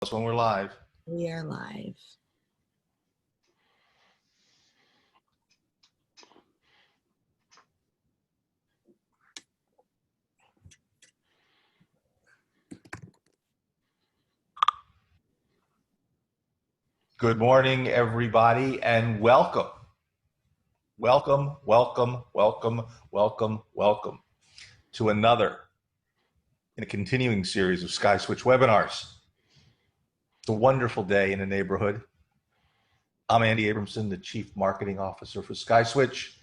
That's when we're live. We are live. Good morning, everybody, and welcome. Welcome, welcome, welcome, welcome, welcome to another in a continuing series of Sky Switch webinars. It's a wonderful day in the neighborhood. I'm Andy Abramson, the Chief Marketing Officer for Sky Switch,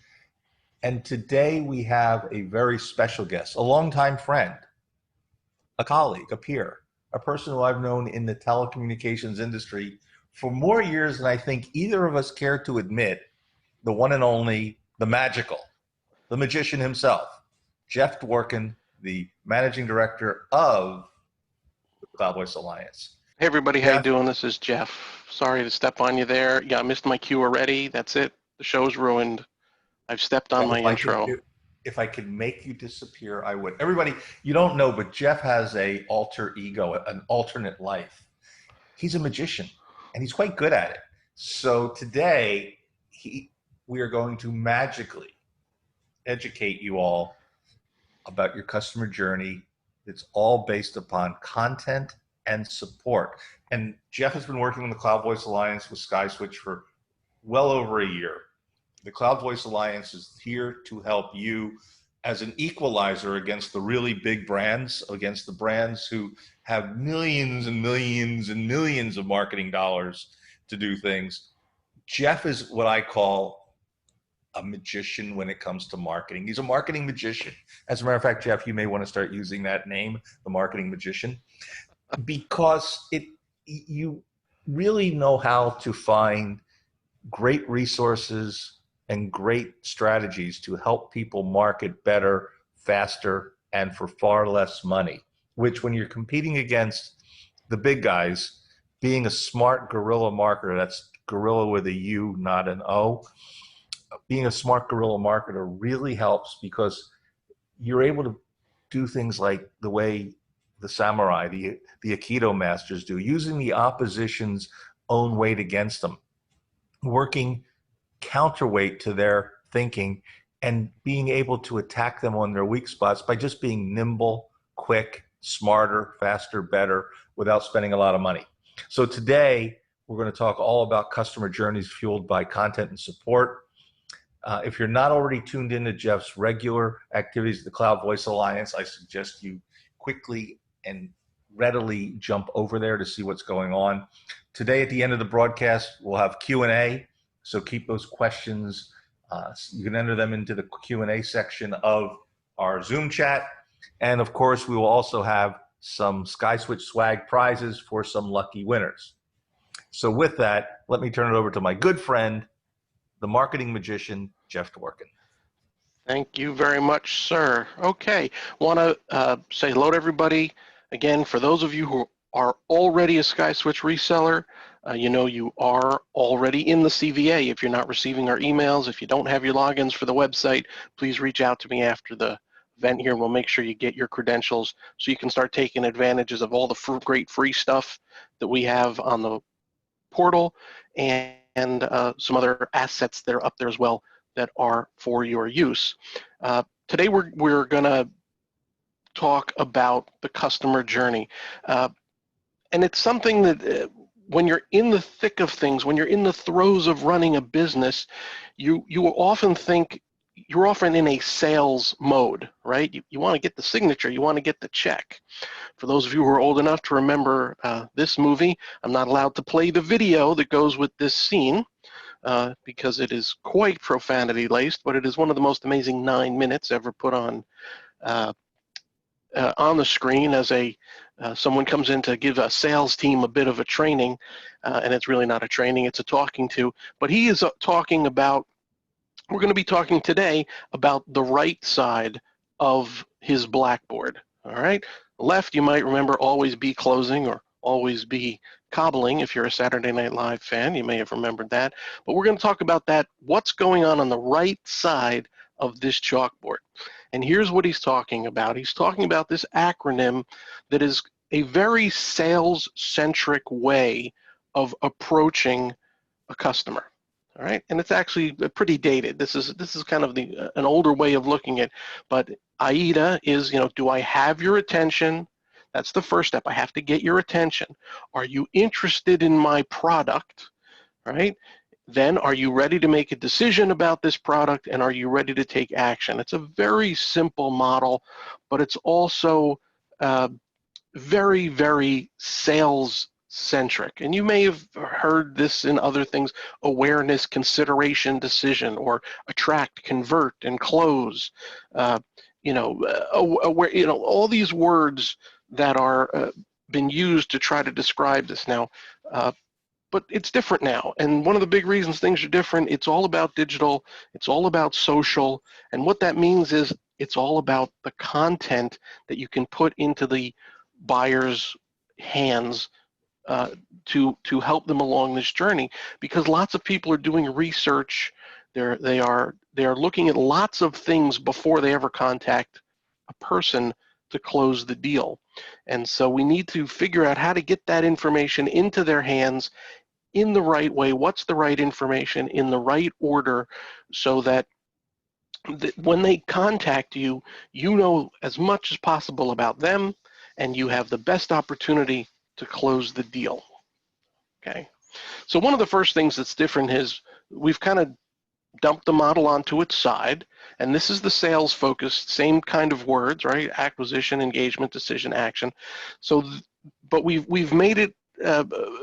and today we have a very special guest, a longtime friend, a colleague, a peer, a person who I've known in the telecommunications industry for more years than I think either of us care to admit. The one and only, the magical, the magician himself, Jeff Dworkin, the managing director of the Cloud Voice Alliance. Hey everybody, Jeff, how you doing? This is Jeff. Sorry to step on you there. Yeah, I missed my cue already. That's it. The show's ruined. I've stepped on my intro. If I could make you disappear, I would. Everybody, you don't know, but Jeff has an alter ego, an alternate life. He's a magician, and he's quite good at it. So today, we are going to magically educate you all about your customer journey. It's all based upon content and support. And Jeff has been working on the Cloud Voice Alliance with Sky Switch for well over a year. The Cloud Voice Alliance is here to help you as an equalizer against the really big brands, against the brands who have millions and millions and millions of marketing dollars to do things. Jeff is what I call a magician when it comes to marketing. He's a marketing magician. As a matter of fact, Jeff, you may want to start using that name, the marketing magician, because you really know how to find great resources and great strategies to help people market better, faster, and for far less money, which when you're competing against the big guys, being a smart guerrilla marketer, that's gorilla with a U, not an O, being a smart guerrilla marketer really helps because you're able to do things like the way the samurai, the Aikido masters do, using the opposition's own weight against them, working counterweight to their thinking and being able to attack them on their weak spots by just being nimble, quick, smarter, faster, better, without spending a lot of money. So today, we're going to talk all about customer journeys fueled by content and support. If you're not already tuned into Jeff's regular activities at the Cloud Voice Alliance, I suggest you quickly and readily jump over there to see what's going on. Today, at the end of the broadcast, we'll have Q&A, so keep those questions. You can enter them into the Q&A section of our Zoom chat. And of course, we will also have some Sky Switch swag prizes for some lucky winners. So with that, let me turn it over to my good friend, the marketing magician, Jeff Dworkin. Thank you very much, sir. Okay, want to say hello to everybody. Again, for those of you who are already a Sky Switch reseller, you know you are already in the CVA. If you're not receiving our emails, if you don't have your logins for the website, please reach out to me after the event here. We'll make sure you get your credentials so you can start taking advantages of all the great free stuff that we have on the portal and some other assets that are up there as well that are for your use. Today we're going to talk about the customer journey. And it's something that when you're in the thick of things, when you're in the throes of running a business, you often think you're often in a sales mode, right? You want to get the signature, you want to get the check. For those of you who are old enough to remember this movie, I'm not allowed to play the video that goes with this scene because it is quite profanity laced, but it is one of the most amazing 9 minutes ever put on the screen as someone comes in to give a sales team a bit of a training, and it's really not a training, it's a talking to. But he is talking about, we're going to be talking today about the right side of his blackboard, all right? Left, you might remember always be closing or always be cobbling. If you're a Saturday Night Live fan, you may have remembered that. But we're going to talk about that, what's going on the right side of this chalkboard. And here's what he's talking about. He's talking about this acronym that is a very sales-centric way of approaching a customer. All right, and it's actually pretty dated. This is kind of an older way of looking at it, but AIDA is, do I have your attention? That's the first step. I have to get your attention. Are you interested in my product? Right? Then are you ready to make a decision about this product, and are you ready to take action? It's a very simple model, but it's also very, very sales centric. And you may have heard this in other things: awareness, consideration, decision, or attract, convert, and close. All these words that are been used to try to describe this now. But it's different now. And one of the big reasons things are different, it's all about digital, it's all about social. And what that means is it's all about the content that you can put into the buyer's hands to help them along this journey. Because lots of people are doing research, they are looking at lots of things before they ever contact a person to close the deal. And so we need to figure out how to get that information into their hands in the right way. What's the right information in the right order, so that when they contact you, you know as much as possible about them, and you have the best opportunity to close the deal. Okay. So one of the first things that's different is we've kind of dumped the model onto its side, and this is the sales focused, same kind of words, right? Acquisition, engagement, decision, action. So, but we've made it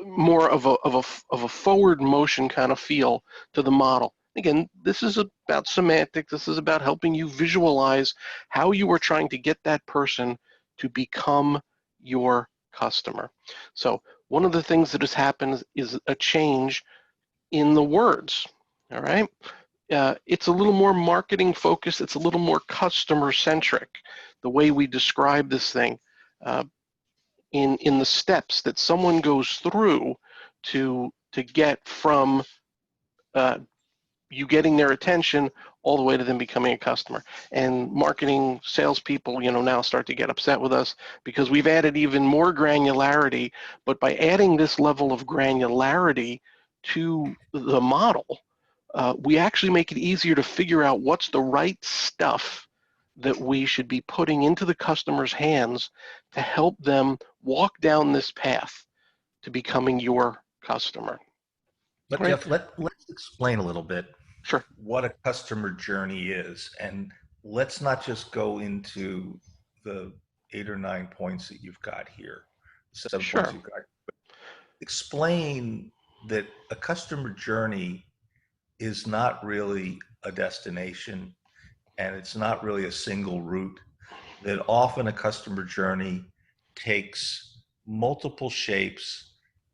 more of a forward motion kind of feel to the model. Again, this is about semantics. This is about helping you visualize how you are trying to get that person to become your customer. So one of the things that has happened is a change in the words. All right. It's a little more marketing focused. It's a little more customer centric, the way we describe this thing. In the steps that someone goes through to get from you getting their attention all the way to them becoming a customer. And marketing salespeople, now start to get upset with us because we've added even more granularity. But by adding this level of granularity to the model, we actually make it easier to figure out what's the right stuff that we should be putting into the customer's hands to help them walk down this path to becoming your customer. But Right? Jeff, let's explain a little bit Sure. what a customer journey is. And let's not just go into the 8 or 9 points that you've got here, 7 points Sure. you've got. Explain that a customer journey is not really a destination, and it's not really a single route. That often a customer journey takes multiple shapes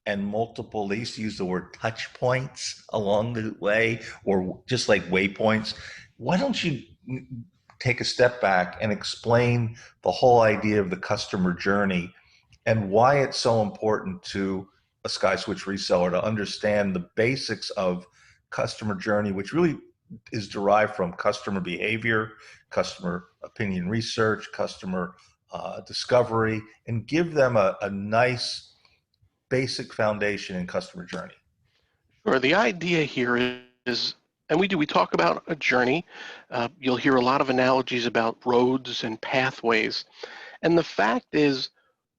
and multiple, they used to use the word touch points along the way, or just like waypoints. Why don't you take a step back and explain the whole idea of the customer journey and why it's so important to a SkySwitch reseller to understand the basics of customer journey, which really is derived from customer behavior, customer opinion research, customer discovery, and give them a nice basic foundation in customer journey. Sure. The idea here is, and we talk about a journey. You'll hear a lot of analogies about roads and pathways. And the fact is,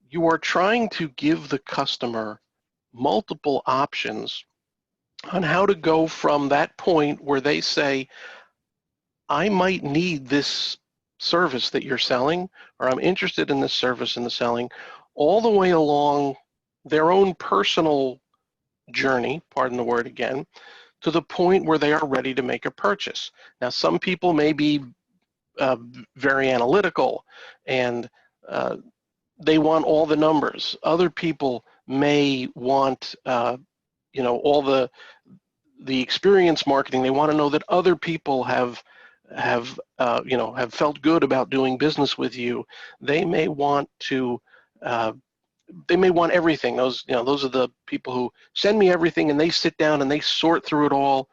you are trying to give the customer multiple options on how to go from that point where they say, I might need this service that you're selling, or I'm interested in this service and the selling, all the way along their own personal journey, pardon the word again, to the point where they are ready to make a purchase. Now, some people may be very analytical and they want all the numbers. Other people may want, all the experience marketing. They want to know that other people have felt good about doing business with you. They may want to. They may want everything. Those are the people who send me everything and they sit down and they sort through it all,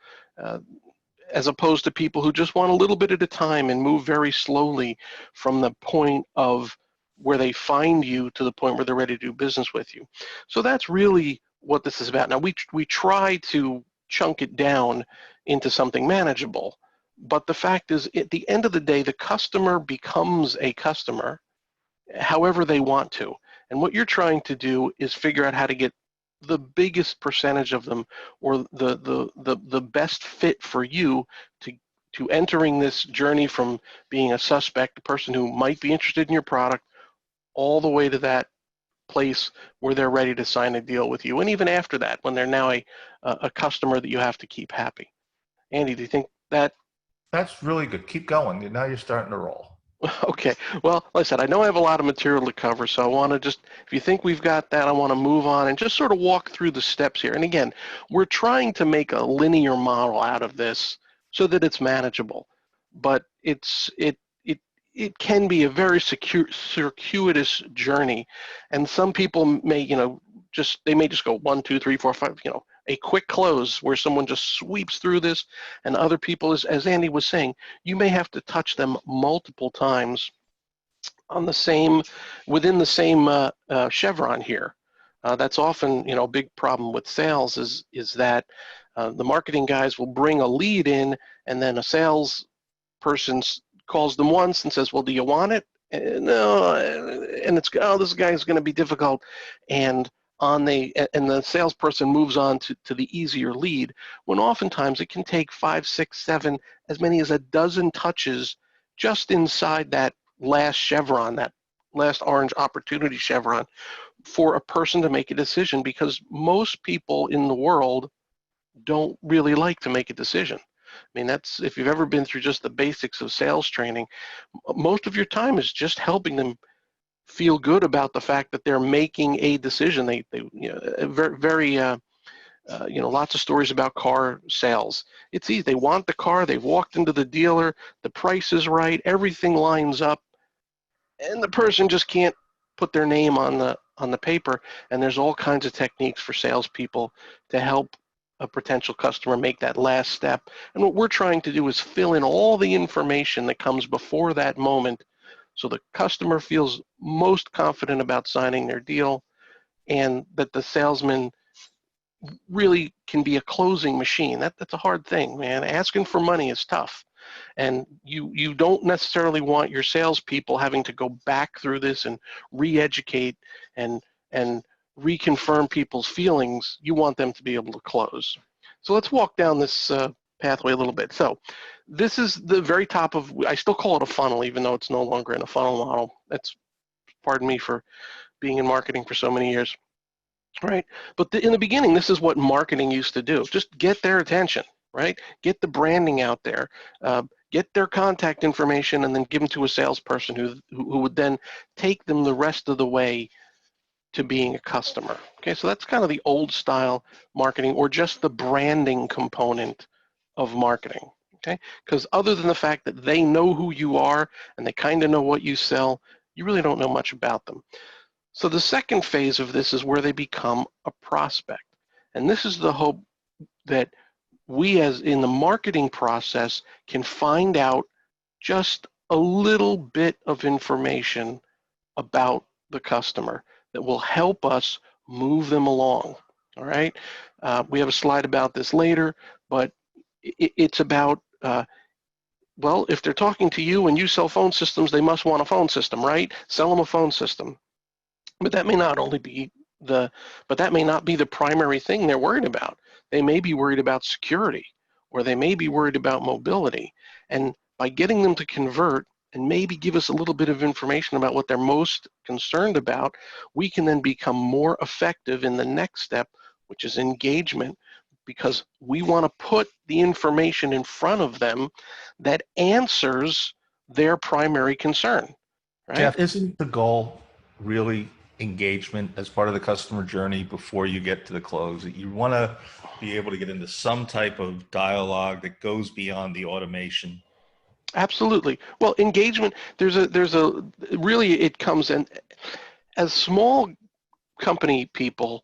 as opposed to people who just want a little bit at a time and move very slowly from the point of where they find you to the point where they're ready to do business with you. So that's really what this is about. Now, we try to chunk it down into something manageable, but the fact is, at the end of the day, the customer becomes a customer however they want to. And what you're trying to do is figure out how to get the biggest percentage of them, or the best fit for you to entering this journey from being a suspect, a person who might be interested in your product, all the way to that place where they're ready to sign a deal with you. And even after that, when they're now a customer that you have to keep happy. Andy, do you think that? That's really good. Keep going. Now you're starting to roll. Okay. Well, like I said, I know I have a lot of material to cover, so I want to just, if you think we've got that, I want to move on and just sort of walk through the steps here. And again, we're trying to make a linear model out of this so that it's manageable, but it can be a very circuitous journey, and some people may, they may just go 1, 2, 3, 4, 5, a quick close where someone just sweeps through this, and other people, as Andy was saying, you may have to touch them multiple times on within the same chevron here. That's often, a big problem with sales is that the marketing guys will bring a lead in, and then a sales person calls them once and says, well, do you want it? No, and it's, oh, this guy's going to be difficult, and the salesperson moves on to the easier lead, when oftentimes it can take 5, 6, 7, as many as a dozen touches just inside that last chevron, that last orange opportunity chevron, for a person to make a decision, because most people in the world don't really like to make a decision. I mean, that's, if you've ever been through just the basics of sales training, most of your time is just helping them feel good about the fact that they're making a decision. They very lots of stories about car sales. It's easy. They want the car. They've walked into the dealer. The price is right. Everything lines up, and the person just can't put their name on the paper. And there's all kinds of techniques for salespeople to help a potential customer make that last step. And what we're trying to do is fill in all the information that comes before that moment, so the customer feels most confident about signing their deal, and that the salesman really can be a closing machine. That's a hard thing, man. Asking for money is tough. And you don't necessarily want your salespeople having to go back through this and re-educate and reconfirm people's feelings. You want them to be able to close. So let's walk down this pathway a little bit. So this is the very top of, I still call it a funnel, even though it's no longer in a funnel model. That's, pardon me for being in marketing for so many years. Right, but in the beginning, this is what marketing used to do. Just get their attention, right? Get the branding out there, get their contact information, and then give them to a salesperson who would then take them the rest of the way to being a customer. Okay, so that's kind of the old style marketing, or just the branding component of marketing. Okay, because other than the fact that they know who you are and they kind of know what you sell, you really don't know much about them. So the second phase of this is where they become a prospect. And this is the hope that we, as in the marketing process, can find out just a little bit of information about the customer that will help us move them along. All right. We have a slide about this later, but it's about, well, if they're talking to you and you sell phone systems, they must want a phone system, right? Sell them a phone system. But that may not be the primary thing they're worried about. They may be worried about security, or they may be worried about mobility. And by getting them to convert and maybe give us a little bit of information about what they're most concerned about, we can then become more effective in the next step, which is engagement, because we want to put the information in front of them that answers their primary concern, right? Jeff, isn't the goal really engagement as part of the customer journey before you get to the close? You want to be able to get into some type of dialogue that goes beyond the automation. Absolutely. Well, engagement, really, it comes in as small company people,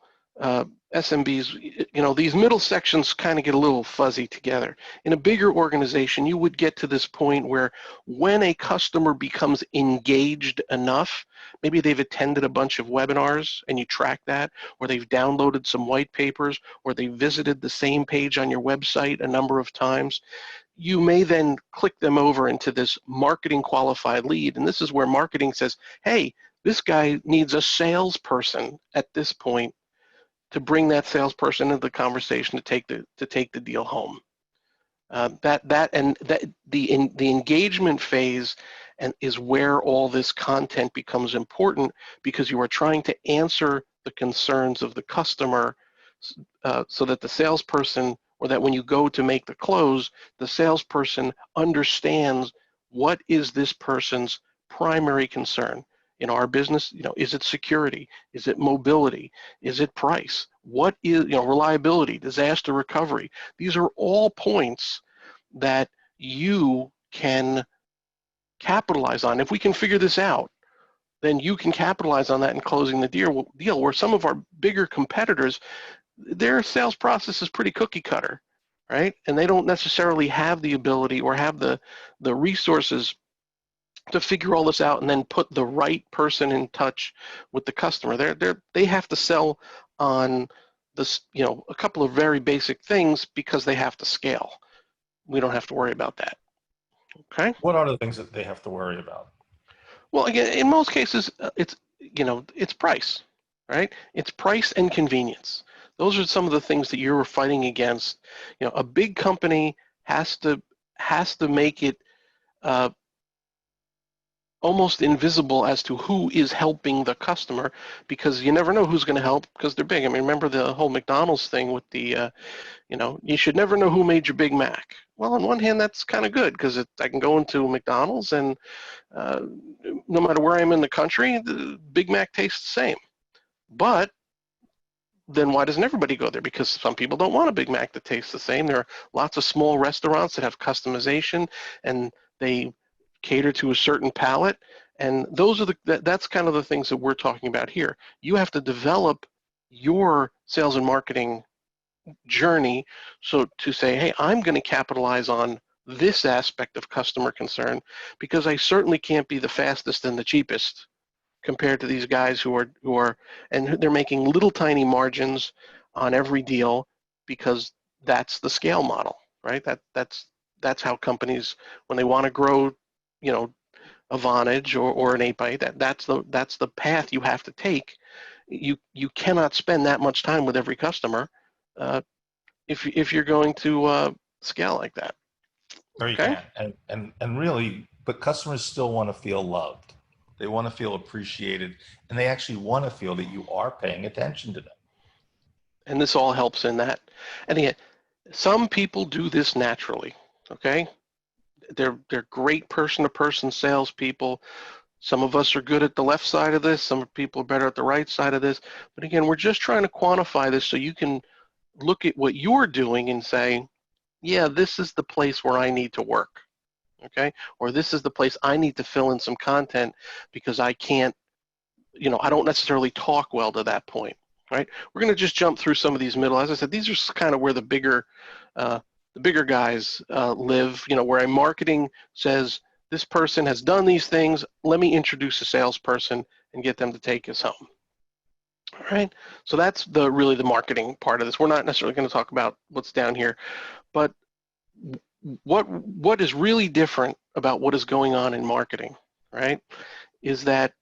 SMBs, these middle sections kind of get a little fuzzy together. In a bigger organization, you would get to this point where when a customer becomes engaged enough, maybe they've attended a bunch of webinars and you track that, or they've downloaded some white papers, or they visited the same page on your website a number of times, you may then click them over into this marketing qualified lead. And this is where marketing says, hey, this guy needs a salesperson at this point to bring that salesperson into the conversation to take the deal home. The engagement phase is where all this content becomes important, because you are trying to answer the concerns of the customer, so that the salesperson, or that when you go to make the close, the salesperson understands what is this person's primary concern. In our business, is it security? Is it mobility? Is it price? What is, reliability, disaster recovery? These are all points that you can capitalize on. If we can figure this out, then you can capitalize on that in closing the deal, where some of our bigger competitors, their sales process is pretty cookie cutter, right? And they don't necessarily have the ability or have the resources to figure all this out and then put the right person in touch with the customer. They have to sell on this, a couple of very basic things because they have to scale. We don't have to worry about that. Okay. What are the things that they have to worry about? Well, again, in most cases, it's price, right? It's price and convenience. Those are some of the things that you're fighting against. A big company has to make it almost invisible as to who is helping the customer, because you never know who's going to help because they're big. I mean, remember the whole McDonald's thing with the, you should never know who made your Big Mac. Well, on one hand, that's kind of good, because I can go into McDonald's and no matter where I'm in the country, the Big Mac tastes the same. But then why doesn't everybody go there? Because some people don't want a Big Mac that tastes the same. There are lots of small restaurants that have customization, and they cater to a certain palate, and those are that's kind of the things that we're talking about here. You have to develop your sales and marketing journey, so to say, hey, I'm going to capitalize on this aspect of customer concern, because I certainly can't be the fastest and the cheapest compared to these guys who are and they're making little tiny margins on every deal, because that's the scale model, right? That's how companies, when they want to grow, a Vonage or an 8x8, that's the path you have to take. You cannot spend that much time with every customer if you're going to scale like that. Or you Okay. can. And really, but customers still want to feel loved. They want to feel appreciated, and they actually want to feel that you are paying attention to them. And this all helps in that. And again, some people do this naturally. Okay. They're great person-to-person salespeople. Some of us are good at the left side of this. Some people are better at the right side of this. But again, we're just trying to quantify this so you can look at what you're doing and say, yeah, this is the place where I need to work. Okay? Or this is the place I need to fill in some content, because I can't, I don't necessarily talk well to that point. Right? We're going to just jump through some of these middle. As I said, these are kind of where the bigger guys live, where a marketing says, this person has done these things, let me introduce a salesperson and get them to take us home. All right, so that's really the marketing part of this. We're not necessarily going to talk about what's down here, but what is really different about what is going on in marketing, right, is that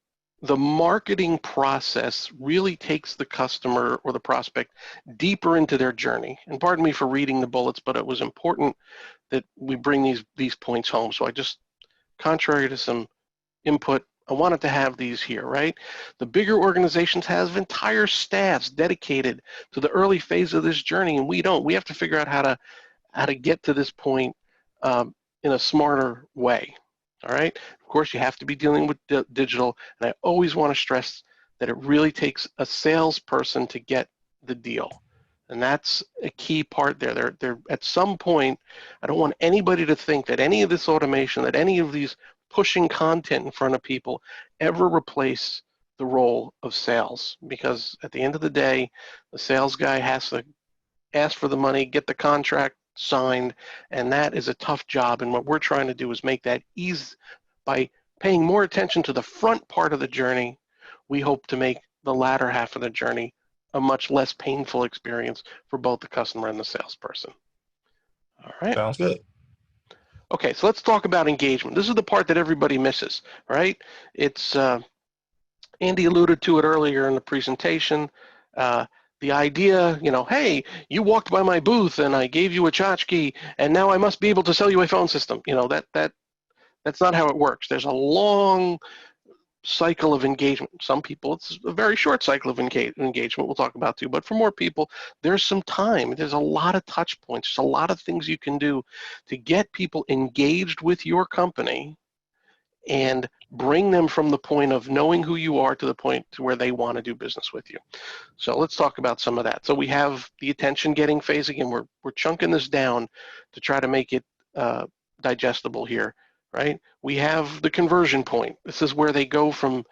the marketing process really takes the customer or the prospect deeper into their journey. And pardon me for reading the bullets, but it was important that we bring these points home. So I just, contrary to some input, I wanted to have these here, right? The bigger organizations have entire staffs dedicated to the early phase of this journey, and we don't. We have to figure out how to get to this point in a smarter way. All right. Of course, you have to be dealing with digital, and I always want to stress that it really takes a salesperson to get the deal, and that's a key part there. They're at some point, I don't want anybody to think that any of this automation, that any of these pushing content in front of people ever replace the role of sales, because at the end of the day, the sales guy has to ask for the money, get the contract signed, and that is a tough job. And what we're trying to do is make that easy by paying more attention to the front part of the journey. We hope to make the latter half of the journey a much less painful experience for both the customer and the salesperson. All right. Sounds good. Okay, so let's talk about engagement. This is the part that everybody misses, right? It's Andy alluded to it earlier in the presentation. The idea, hey, you walked by my booth and I gave you a tchotchke, and now I must be able to sell you a phone system. That's not how it works. There's a long cycle of engagement. Some people, it's a very short cycle of engagement we'll talk about too, but for more people, there's some time. There's a lot of touch points. There's a lot of things you can do to get people engaged with your company and bring them from the point of knowing who you are to the point to where they want to do business with you. So let's talk about some of that. So we have the attention getting phase. Again, we're chunking this down to try to make it digestible here, right? We have the conversion point. This is where they go from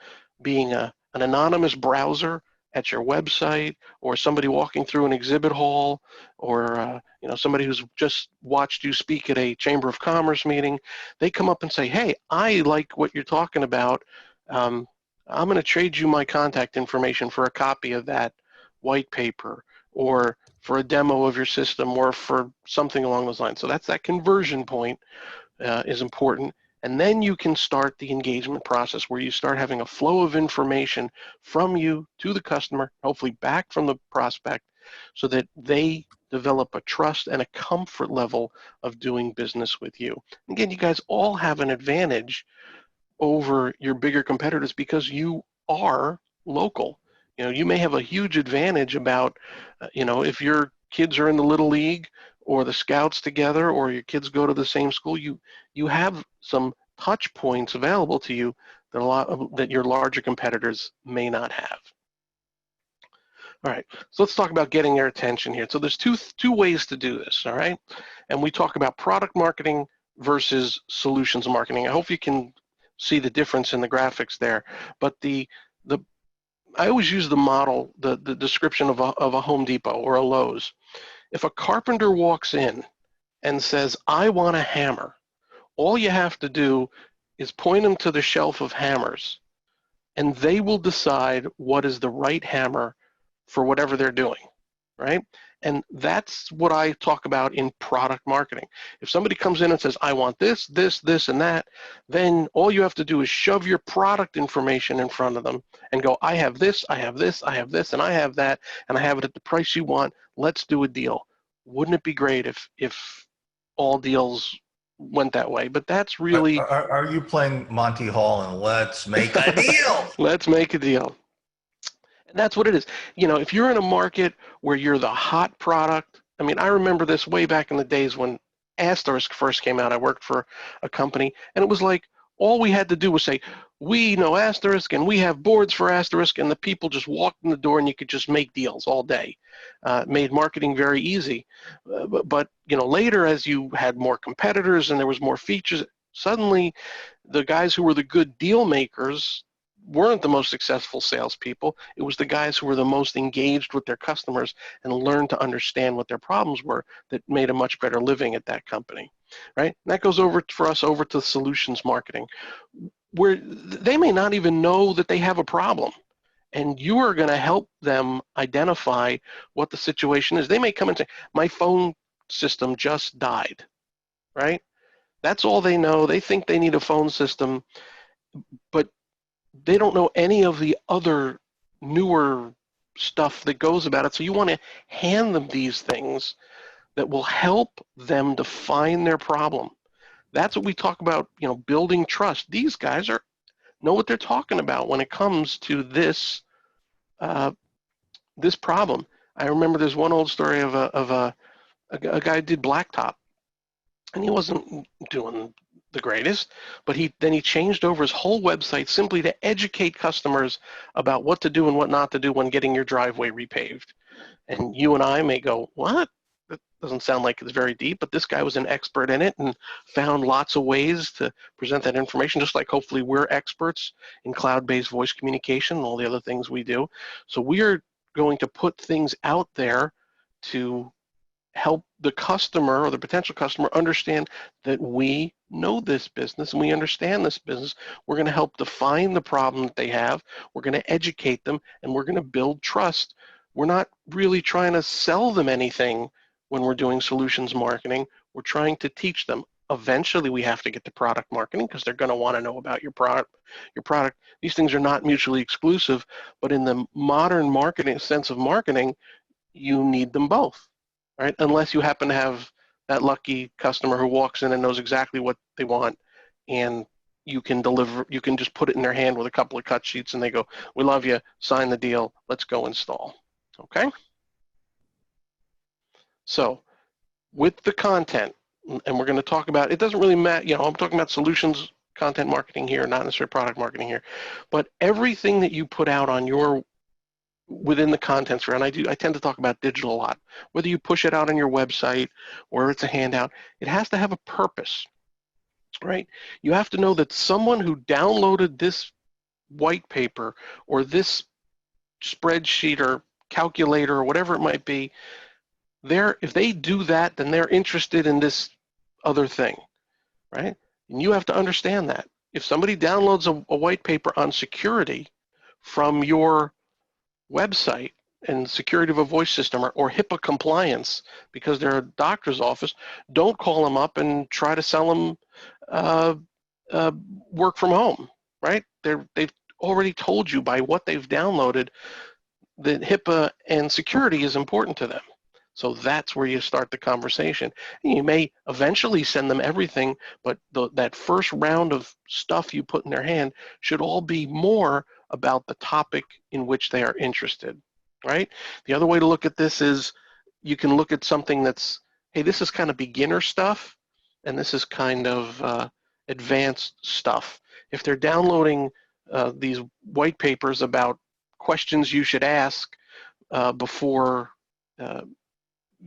being an anonymous browser at your website, or somebody walking through an exhibit hall, or somebody who's just watched you speak at a Chamber of Commerce meeting. They come up and say, hey, I like what you're talking about. I'm going to trade you my contact information for a copy of that white paper, or for a demo of your system, or for something along those lines. So that's that conversion point is important. And then you can start the engagement process where you start having a flow of information from you to the customer, hopefully back from the prospect, so that they develop a trust and a comfort level of doing business with you. Again, you guys all have an advantage over your bigger competitors because you are local. You may have a huge advantage about, if your kids are in the Little League or the Scouts together, or your kids go to the same school, you have some touch points available to you that your larger competitors may not have. All right, so let's talk about getting their attention here. So there's two ways to do this, all right? And we talk about product marketing versus solutions marketing. I hope you can see the difference in the graphics there. But I always use the model, the description of a Home Depot or a Lowe's. If a carpenter walks in and says, I want a hammer, all you have to do is point them to the shelf of hammers, and they will decide what is the right hammer for whatever they're doing, right? And that's what I talk about in product marketing. If somebody comes in and says, I want this, this, this, and that, then all you have to do is shove your product information in front of them and go, I have this, I have this, I have this, and I have that, and I have it at the price you want. Let's do a deal. Wouldn't it be great if all deals went that way? But that's really... Are you playing Monty Hall and let's make a deal? Let's make a deal. And that's what it is. If you're in a market where you're the hot product, I remember this way back in the days when Asterisk first came out. I worked for a company, and it was like all we had to do was say, we know Asterisk, and we have boards for Asterisk, and the people just walked in the door, and you could just make deals all day. Made marketing very easy. But later, as you had more competitors and there was more features, suddenly the guys who were the good deal makers weren't the most successful salespeople. It was the guys who were the most engaged with their customers and learned to understand what their problems were that made a much better living at that company, right? And that goes over for us over to solutions marketing, where they may not even know that they have a problem, and you are going to help them identify what the situation is. They may come and say, my phone system just died, right? That's all they know. They think they need a phone system, but they don't know any of the other newer stuff that goes about it. So you want to hand them these things that will help them define their problem. That's what we talk about, building trust. These guys know what they're talking about when it comes to this this problem. I remember there's one old story of a guy who did blacktop, and he wasn't doing the greatest, but then he changed over his whole website simply to educate customers about what to do and what not to do when getting your driveway repaved. And you and I may go, what? That doesn't sound like it's very deep, but this guy was an expert in it and found lots of ways to present that information, just like hopefully we're experts in cloud-based voice communication and all the other things we do. So we are going to put things out there to help the customer or the potential customer understand that we know this business and we understand this business. We're going to help define the problem that they have. We're going to educate them, and we're going to build trust. We're not really trying to sell them anything when we're doing solutions marketing. We're trying to teach them. Eventually, we have to get to product marketing because they're going to want to know about your product. These things are not mutually exclusive, but in the modern marketing sense of marketing, you need them both. Right? Unless you happen to have that lucky customer who walks in and knows exactly what they want, and you can deliver, you can just put it in their hand with a couple of cut sheets and they go, we love you, sign the deal, let's go install. Okay? So with the content, and we're going to talk about, it doesn't really matter, I'm talking about solutions, content marketing here, not necessarily product marketing here, but everything that you put out on your within the content sphere, and I tend to talk about digital a lot, whether you push it out on your website or it's a handout, it has to have a purpose, right? You have to know that someone who downloaded this white paper or this spreadsheet or calculator or whatever it might be, if they do that, then they're interested in this other thing, right? And you have to understand that. If somebody downloads a white paper on security from your website and security of a voice system or HIPAA compliance because they're a doctor's office, don't call them up and try to sell them work from home, right? They've already told you by what they've downloaded that HIPAA and security is important to them. So that's where you start the conversation. And you may eventually send them everything, but that first round of stuff you put in their hand should all be more about the topic in which they are interested, right? The other way to look at this is you can look at something that's, hey, this is kind of beginner stuff, and this is kind of advanced stuff. If they're downloading these white papers about questions you should ask before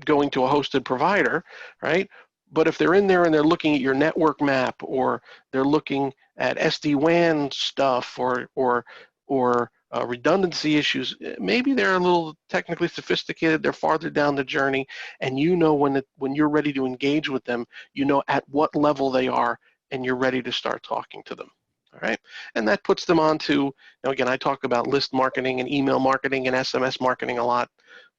going to a hosted provider, right? But if they're in there and they're looking at your network map, or they're looking at SD-WAN stuff, or redundancy issues, maybe they're a little technically sophisticated, they're farther down the journey, and you know when you're ready to engage with them, you know at what level they are, and you're ready to start talking to them. All right, and that puts them onto, again, I talk about list marketing and email marketing and SMS marketing a lot.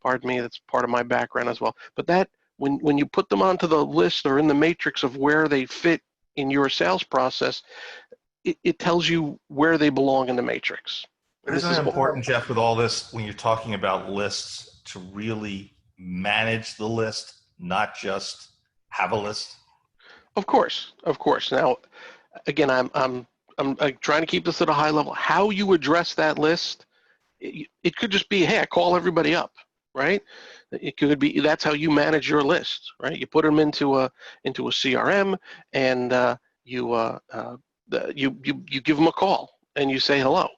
Pardon me, that's part of my background as well. But that, when you put them onto the list or in the matrix of where they fit in your sales process, it tells you where they belong in the matrix. But isn't it important, Jeff, with all this, when you're talking about lists, to really manage the list, not just have a list? Of course. Now, again, I'm trying to keep this at a high level. How you address that list, it could just be, hey, I call everybody up, right? It could be, that's how you manage your list, right? You put them into a CRM, and you give them a call and you say hello.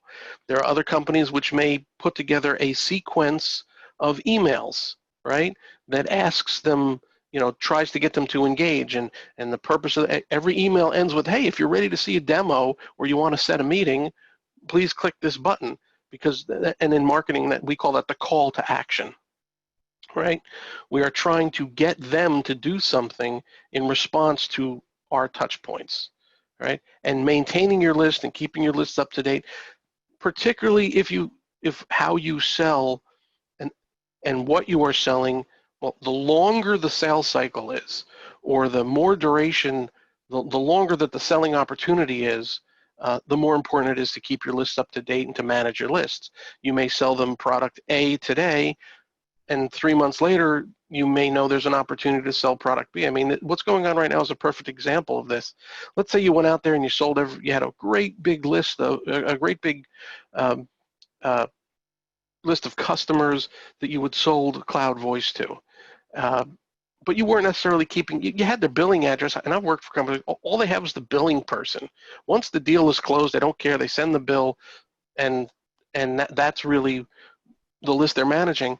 There are other companies which may put together a sequence of emails, right, that asks them, tries to get them to engage, and the purpose of every email ends with, hey, if you're ready to see a demo or you want to set a meeting, please click this button, because, and in marketing, that we call that the call to action, right? We are trying to get them to do something in response to our touch points, right? And maintaining your list and keeping your lists up to date, particularly if how you sell and what you are selling, well, the longer the sales cycle is, or the more duration, the longer that the selling opportunity is, the more important it is to keep your lists up to date and to manage your lists. You may sell them product A today, and 3 months later, you may know there's an opportunity to sell product B. I mean, what's going on right now is a perfect example of this. Let's say you went out there and you had a great big list of, a great big list of customers that you had sold cloud voice to. But you weren't necessarily keeping, you had their billing address, and I've worked for companies, all they have is the billing person. Once the deal is closed, they don't care, they send the bill, and that's really the list they're managing.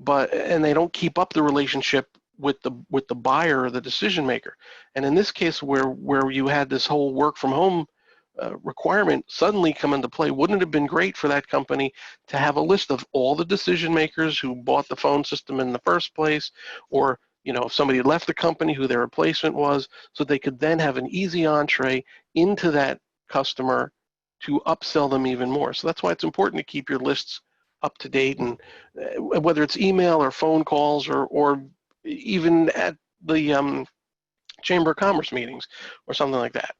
And they don't keep up the relationship with the buyer or the decision maker. And in this case, where you had this whole work from home requirement suddenly come into play, wouldn't it have been great for that company to have a list of all the decision makers who bought the phone system in the first place, or if somebody left the company, who their replacement was, so they could then have an easy entree into that customer to upsell them even more. So that's why it's important to keep your lists up to date, and whether it's email or phone calls or even at the Chamber of Commerce meetings or something like that.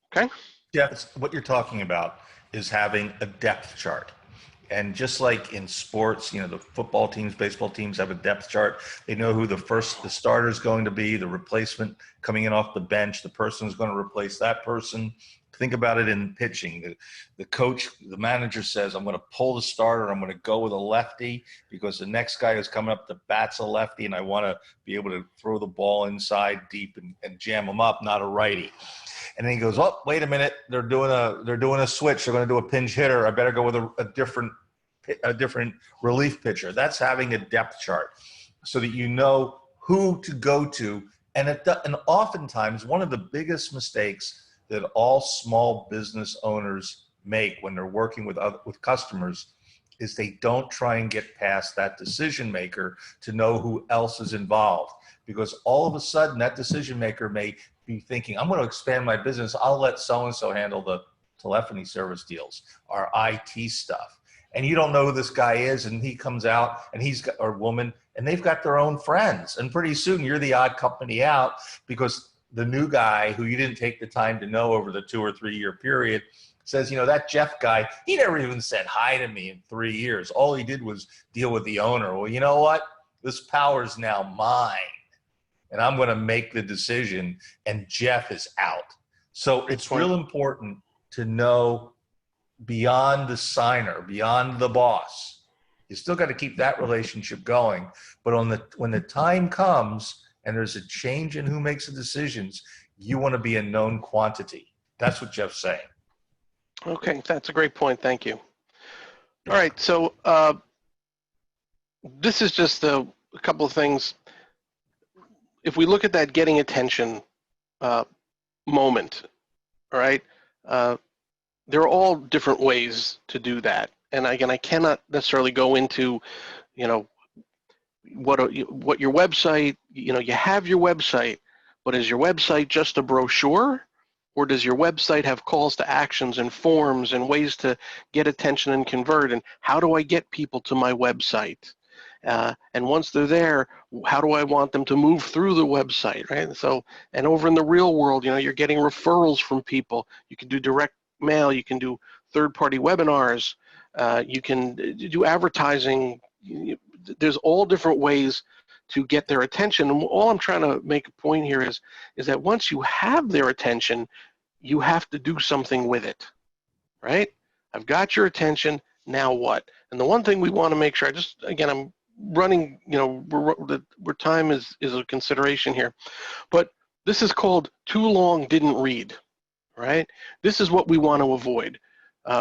Okay? Yeah, what you're talking about is having a depth chart. And just like in sports, the football teams, baseball teams have a depth chart. They know who the starter is going to be, the replacement coming in off the bench, the person who's going to replace that person. Think about it in pitching. The coach, the manager says, I'm going to pull the starter. I'm going to go with a lefty because the next guy who's coming up, the bat's a lefty, and I want to be able to throw the ball inside deep and jam him up, not a righty. And then he goes, oh, wait a minute, they're doing a switch. They're going to do a pinch hitter. I better go with a different relief pitcher. That's having a depth chart so that you know who to go to. And oftentimes, one of the biggest mistakes that all small business owners make when they're working with customers is they don't try and get past that decision maker to know who else is involved. Because all of a sudden, that decision maker may be thinking, I'm going to expand my business. I'll let so-and-so handle the telephony service deals, our IT stuff. And you don't know who this guy is, and he comes out, and or woman, and they've got their own friends. And pretty soon, you're the odd company out because the new guy who you didn't take the time to know over the 2 or 3 year period says, that Jeff guy, he never even said hi to me in 3 years. All he did was deal with the owner. Well, you know what? This power is now mine, and I'm going to make the decision, and Jeff is out. So it's real important to know beyond the signer, beyond the boss. You still got to keep that relationship going. But when the time comes and there's a change in who makes the decisions, you want to be a known quantity. That's what Jeff's saying. Okay, that's a great point. Thank you. All right, so this is just a couple of things. If we look at that getting attention moment, all right, there are all different ways to do that. And again, I cannot necessarily go into, what your website, you have your website, but is your website just a brochure? Or does your website have calls to actions and forms and ways to get attention and convert? And how do I get people to my website? And once they're there, how do I want them to move through the website, right? So, and over in the real world, you're getting referrals from people. You can do direct mail. You can do third-party webinars. You can do advertising. There's all different ways to get their attention. And all I'm trying to make a point here is that once you have their attention, you have to do something with it, right? I've got your attention, now what? And the one thing we want to make sure, I'm running, where time is a consideration here, but this is called too long didn't read, right? This is what we want to avoid.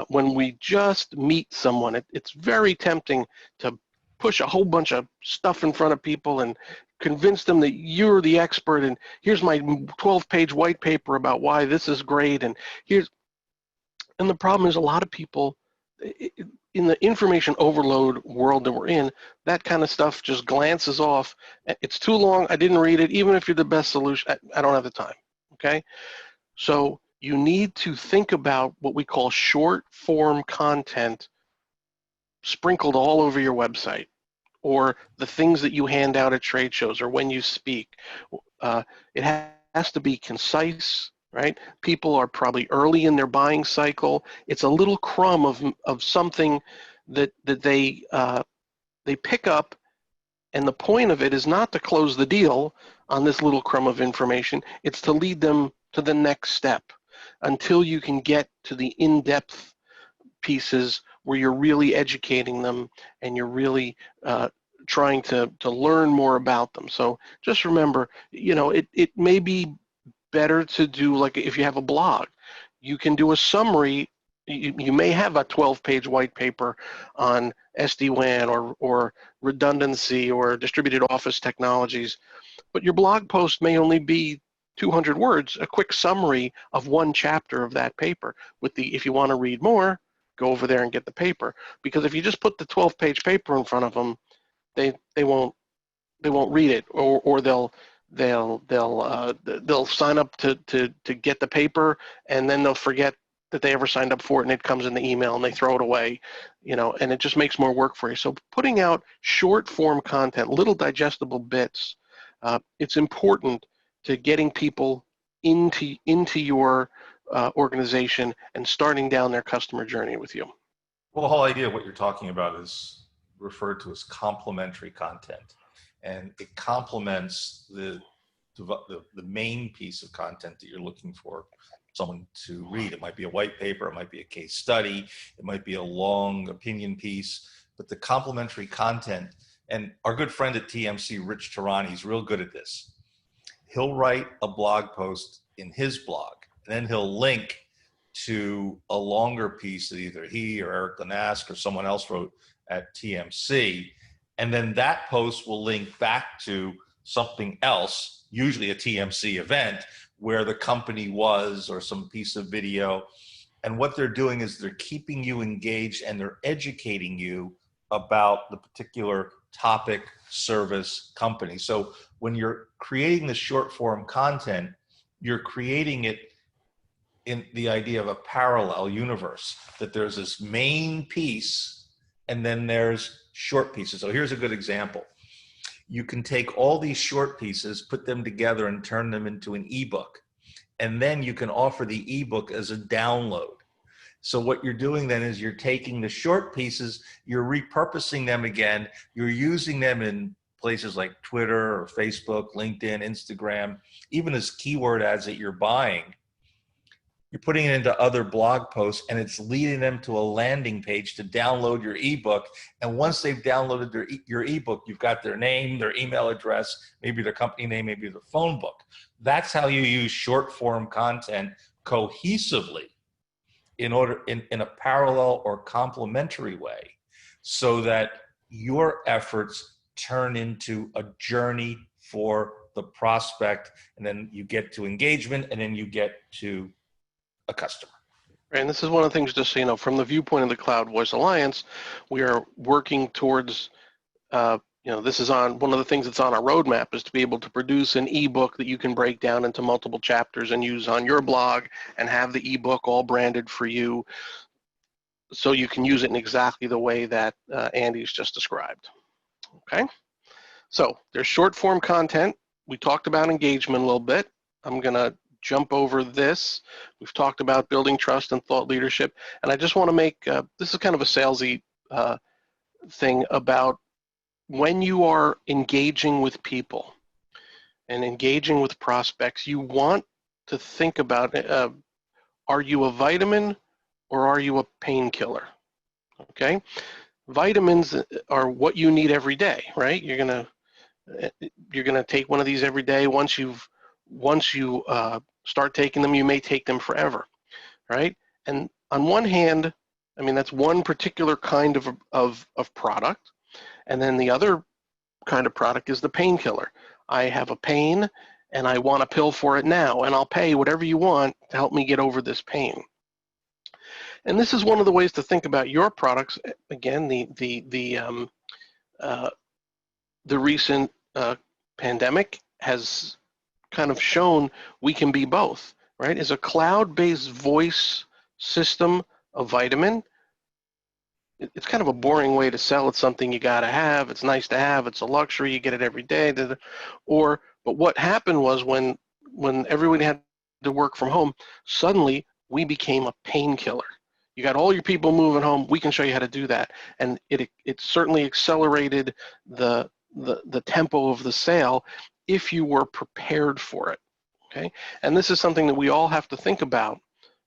When we just meet someone, it's very tempting to push a whole bunch of stuff in front of people and convince them that you're the expert, and here's my 12-page white paper about why this is great, and the problem is a lot of people in the information overload world that we're in, that kind of stuff just glances off. It's too long, I didn't read it, even if you're the best solution, I don't have the time, okay? So you need to think about what we call short form content sprinkled all over your website, or the things that you hand out at trade shows or when you speak. It has to be concise, right? People are probably early in their buying cycle. It's a little crumb of something that they pick up, and the point of it is not to close the deal on this little crumb of information. It's to lead them to the next step until you can get to the in-depth pieces where you're really educating them and you're really trying to learn more about them. So just remember, it may be better to do, like if you have a blog, you can do a summary. You may have a 12-page white paper on SD-WAN or redundancy or distributed office technologies, but your blog post may only be 200 words, a quick summary of one chapter of that paper. If you want to read more, go over there and get the paper. Because if you just put the 12-page paper in front of them, they won't read it, or they'll sign up to get the paper, and then they'll forget that they ever signed up for it, and it comes in the email and they throw it away, and it just makes more work for you. So putting out short form content, little digestible bits, it's important to getting people into your organization and starting down their customer journey with you. Well, the whole idea of what you're talking about is referred to as complementary content, and it complements the main piece of content that you're looking for someone to read. It might be a white paper, it might be a case study, it might be a long opinion piece, but the complementary content, and our good friend at TMC, Rich Tarani, he's real good at this. He'll write a blog post in his blog, and then he'll link to a longer piece that either he or Eric Lanask or someone else wrote at TMC. And then that post will link back to something else, usually a TMC event, where the company was, or some piece of video. And what they're doing is they're keeping you engaged, and they're educating you about the particular topic, service, company. So when you're creating the short form content, you're creating it in the idea of a parallel universe, that there's this main piece and then there's short pieces. So here's a good example. You can take all these short pieces, put them together, and turn them into an ebook. And then you can offer the ebook as a download. So what you're doing then is you're taking the short pieces, you're repurposing them again, you're using them in places like Twitter or Facebook, LinkedIn, Instagram, even as keyword ads that you're buying. You're putting it into other blog posts, and it's leading them to a landing page to download your ebook. And once they've downloaded your ebook, you've got their name, their email address, maybe their company name, maybe their phone book. That's how you use short form content cohesively in a parallel or complementary way, so that your efforts turn into a journey for the prospect, and then you get to engagement, and then you get to a customer. And this is one of the things, just so you know, from the viewpoint of the Cloud Voice Alliance, we are working towards, this is on one of the things that's on our roadmap, is to be able to produce an ebook that you can break down into multiple chapters and use on your blog, and have the ebook all branded for you, so you can use it in exactly the way that Andy's just described. Okay, so there's short form content. We talked about engagement a little bit. I'm gonna jump over this. We've talked about building trust and thought leadership, and I just want to make this is kind of a salesy thing about when you are engaging with people and engaging with prospects. You want to think about, are you a vitamin or are you a painkiller? Okay, vitamins are what you need every day, right? You're gonna take one of these every day. Once you start taking them, you may take them forever, right? And on one hand, I mean, that's one particular kind of product, and then the other kind of product is the painkiller. I have a pain and I want a pill for it now, and I'll pay whatever you want to help me get over this pain. And this is one of the ways to think about your products. Again, the recent pandemic has kind of shown we can be both, right? Is a cloud-based voice system a vitamin? It's kind of a boring way to sell. It's something you got to have. It's nice to have. It's a luxury. You get it every day. But what happened was when everybody had to work from home, suddenly we became a painkiller. You got all your people moving home. We can show you how to do that, and it certainly accelerated the tempo of the sale if you were prepared for it. Okay, and this is something that we all have to think about,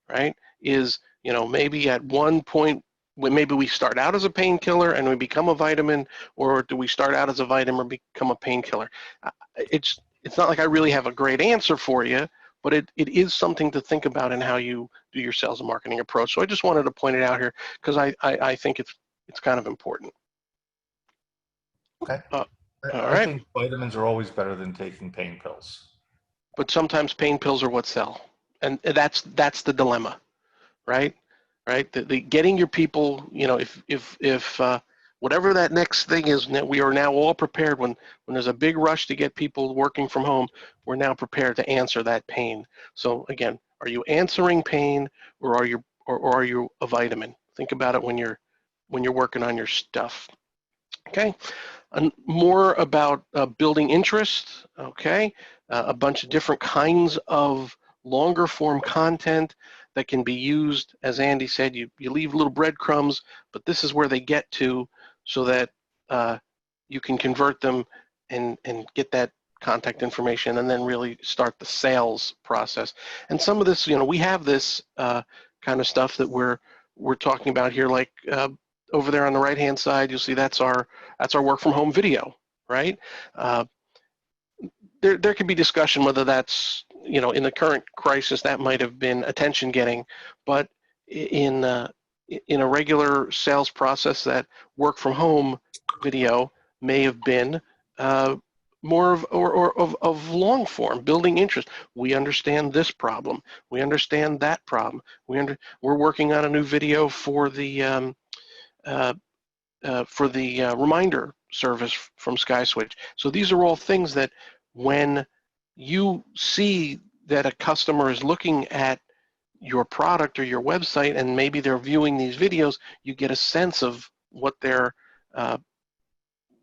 right? Is, maybe at one point, maybe we start out as a painkiller and we become a vitamin, or do we start out as a vitamin or become a painkiller? It's not like I really have a great answer for you, but it is something to think about in how you do your sales and marketing approach. So I just wanted to point it out here because I think it's kind of important. Okay. All I right. think vitamins are always better than taking pain pills. But sometimes pain pills are what sell. And that's the dilemma, right? Right? The getting your people, if whatever that next thing is, we are now all prepared when there's a big rush to get people working from home, we're now prepared to answer that pain. So again, are you answering pain, or are you a vitamin? Think about it when you're working on your stuff. Okay. And more about building interest. Okay. A bunch of different kinds of longer form content that can be used. As Andy said, you leave little breadcrumbs, but this is where they get to, so that you can convert them and get that contact information, and then really start the sales process. And some of this, we have this kind of stuff that we're talking about here, like over there on the right hand side, you'll see that's our work from home video, right? Uh, there could be discussion whether that's, in the current crisis, that might have been attention getting, but in in a regular sales process, that work from home video may have been more of long form, building interest. We understand this problem. We understand that problem. We're working on a new video uh, for the reminder service from SkySwitch. So these are all things that when you see that a customer is looking at your product or your website, and maybe they're viewing these videos, you get a sense of uh,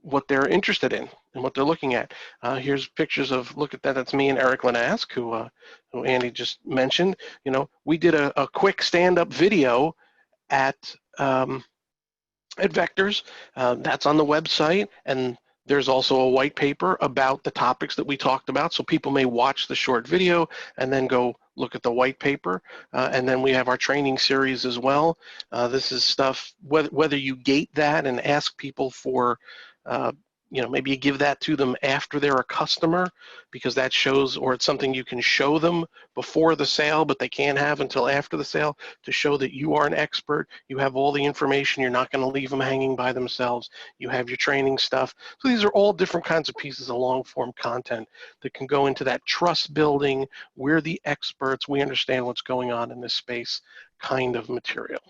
what they're interested in and what they're looking at. Here's pictures of, look at that, that's me and Eric Lanask, who Andy just mentioned. We did a quick stand-up video at Vectors. That's on the website, and there's also a white paper about the topics that we talked about, so people may watch the short video and then go look at the white paper. And then we have our training series as well. This is stuff, whether you gate that and ask people for uh, maybe you give that to them after they're a customer, because that shows, or it's something you can show them before the sale, but they can't have until after the sale, to show that you are an expert. You have all the information. You're not going to leave them hanging by themselves. You have your training stuff. So these are all different kinds of pieces of long form content that can go into that trust building. We're the experts. We understand what's going on in this space kind of material.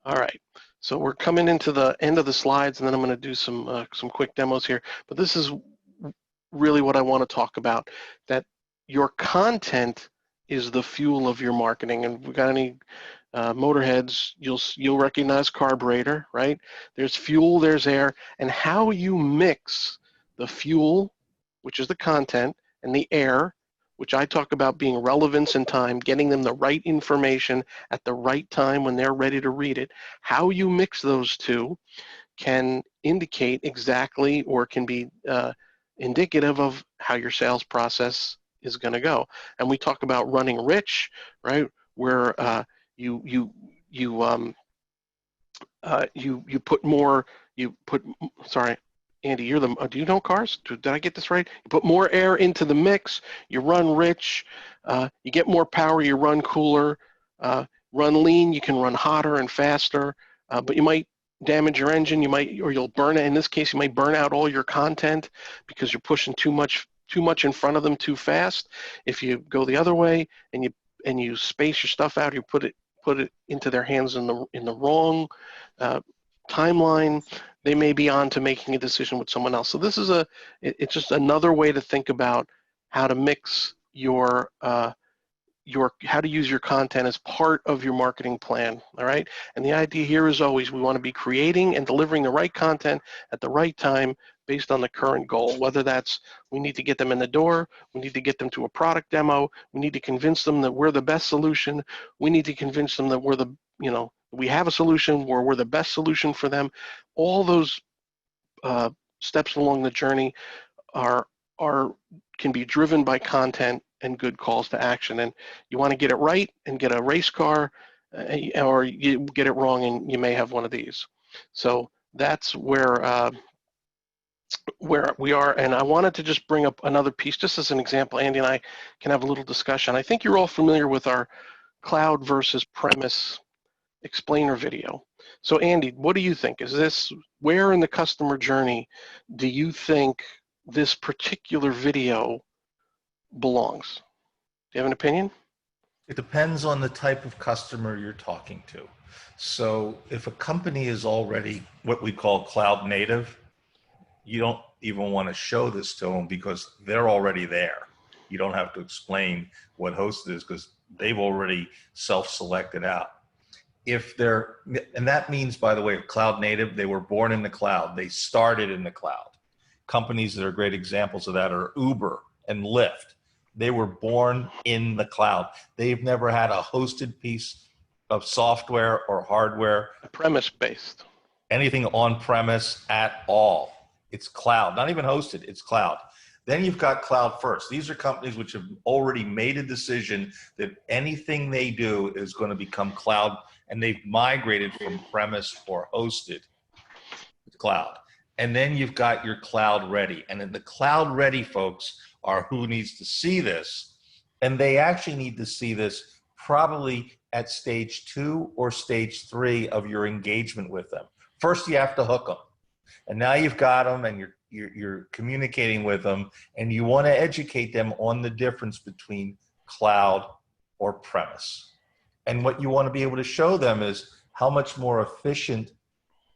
All right, so we're coming into the end of the slides, and then I'm going to do some quick demos here. But this is really what I want to talk about, that your content is the fuel of your marketing. And if we got any motorheads, you'll recognize carburetor, right? There's fuel, there's air, and how you mix the fuel, which is the content, and the air, which I talk about being relevance in time, getting them the right information at the right time when they're ready to read it. How you mix those two can indicate exactly, or can be indicative of how your sales process is going to go. And we talk about running rich, right? Where you you you you put more, sorry, Andy, you're the, do you know cars? Did I get this right? You put more air into the mix, you run rich, you get more power, you run cooler, run lean, you can run hotter and faster, but you might damage your engine, or you'll burn it. In this case, you might burn out all your content because you're pushing too much in front of them too fast. If you go the other way and you space your stuff out, you put it into their hands in the wrong timeline, they may be on to making a decision with someone else. So this is it's just another way to think about how to mix how to use your content as part of your marketing plan, all right? And the idea here is always, we want to be creating and delivering the right content at the right time based on the current goal, whether that's we need to get them in the door, we need to get them to a product demo, we need to convince them that we're the best solution, we need to convince them that we have a solution where we're the best solution for them. All those steps along the journey are can be driven by content and good calls to action. And you want to get it right and get a race car, or you get it wrong and you may have one of these. So that's where we are. And I wanted to just bring up another piece, just as an example. Andy and I can have a little discussion. I think you're all familiar with our cloud versus premise explainer video. So Andy, what do you think? Where in the customer journey do you think this particular video belongs? Do you have an opinion? It depends on the type of customer you're talking to. So if a company is already what we call cloud native, you don't even want to show this to them because they're already there. You don't have to explain what hosted is because they've already self-selected out. And that means, by the way, cloud native, they were born in the cloud. They started in the cloud. Companies that are great examples of that are Uber and Lyft. They were born in the cloud. They've never had a hosted piece of software or hardware, Premise-based. anything on premise at all. It's cloud, not even hosted, it's cloud. Then you've got cloud first. These are companies which have already made a decision that anything they do is going to become cloud, and they've migrated from premise or hosted to cloud. And then you've got your cloud ready. And then the cloud ready folks are who needs to see this. And they actually need to see this probably at stage 2 or stage 3 of your engagement with them. First, you have to hook them. And now you've got them and you're communicating with them, and you want to educate them on the difference between cloud or premise. And what you want to be able to show them is how much more efficient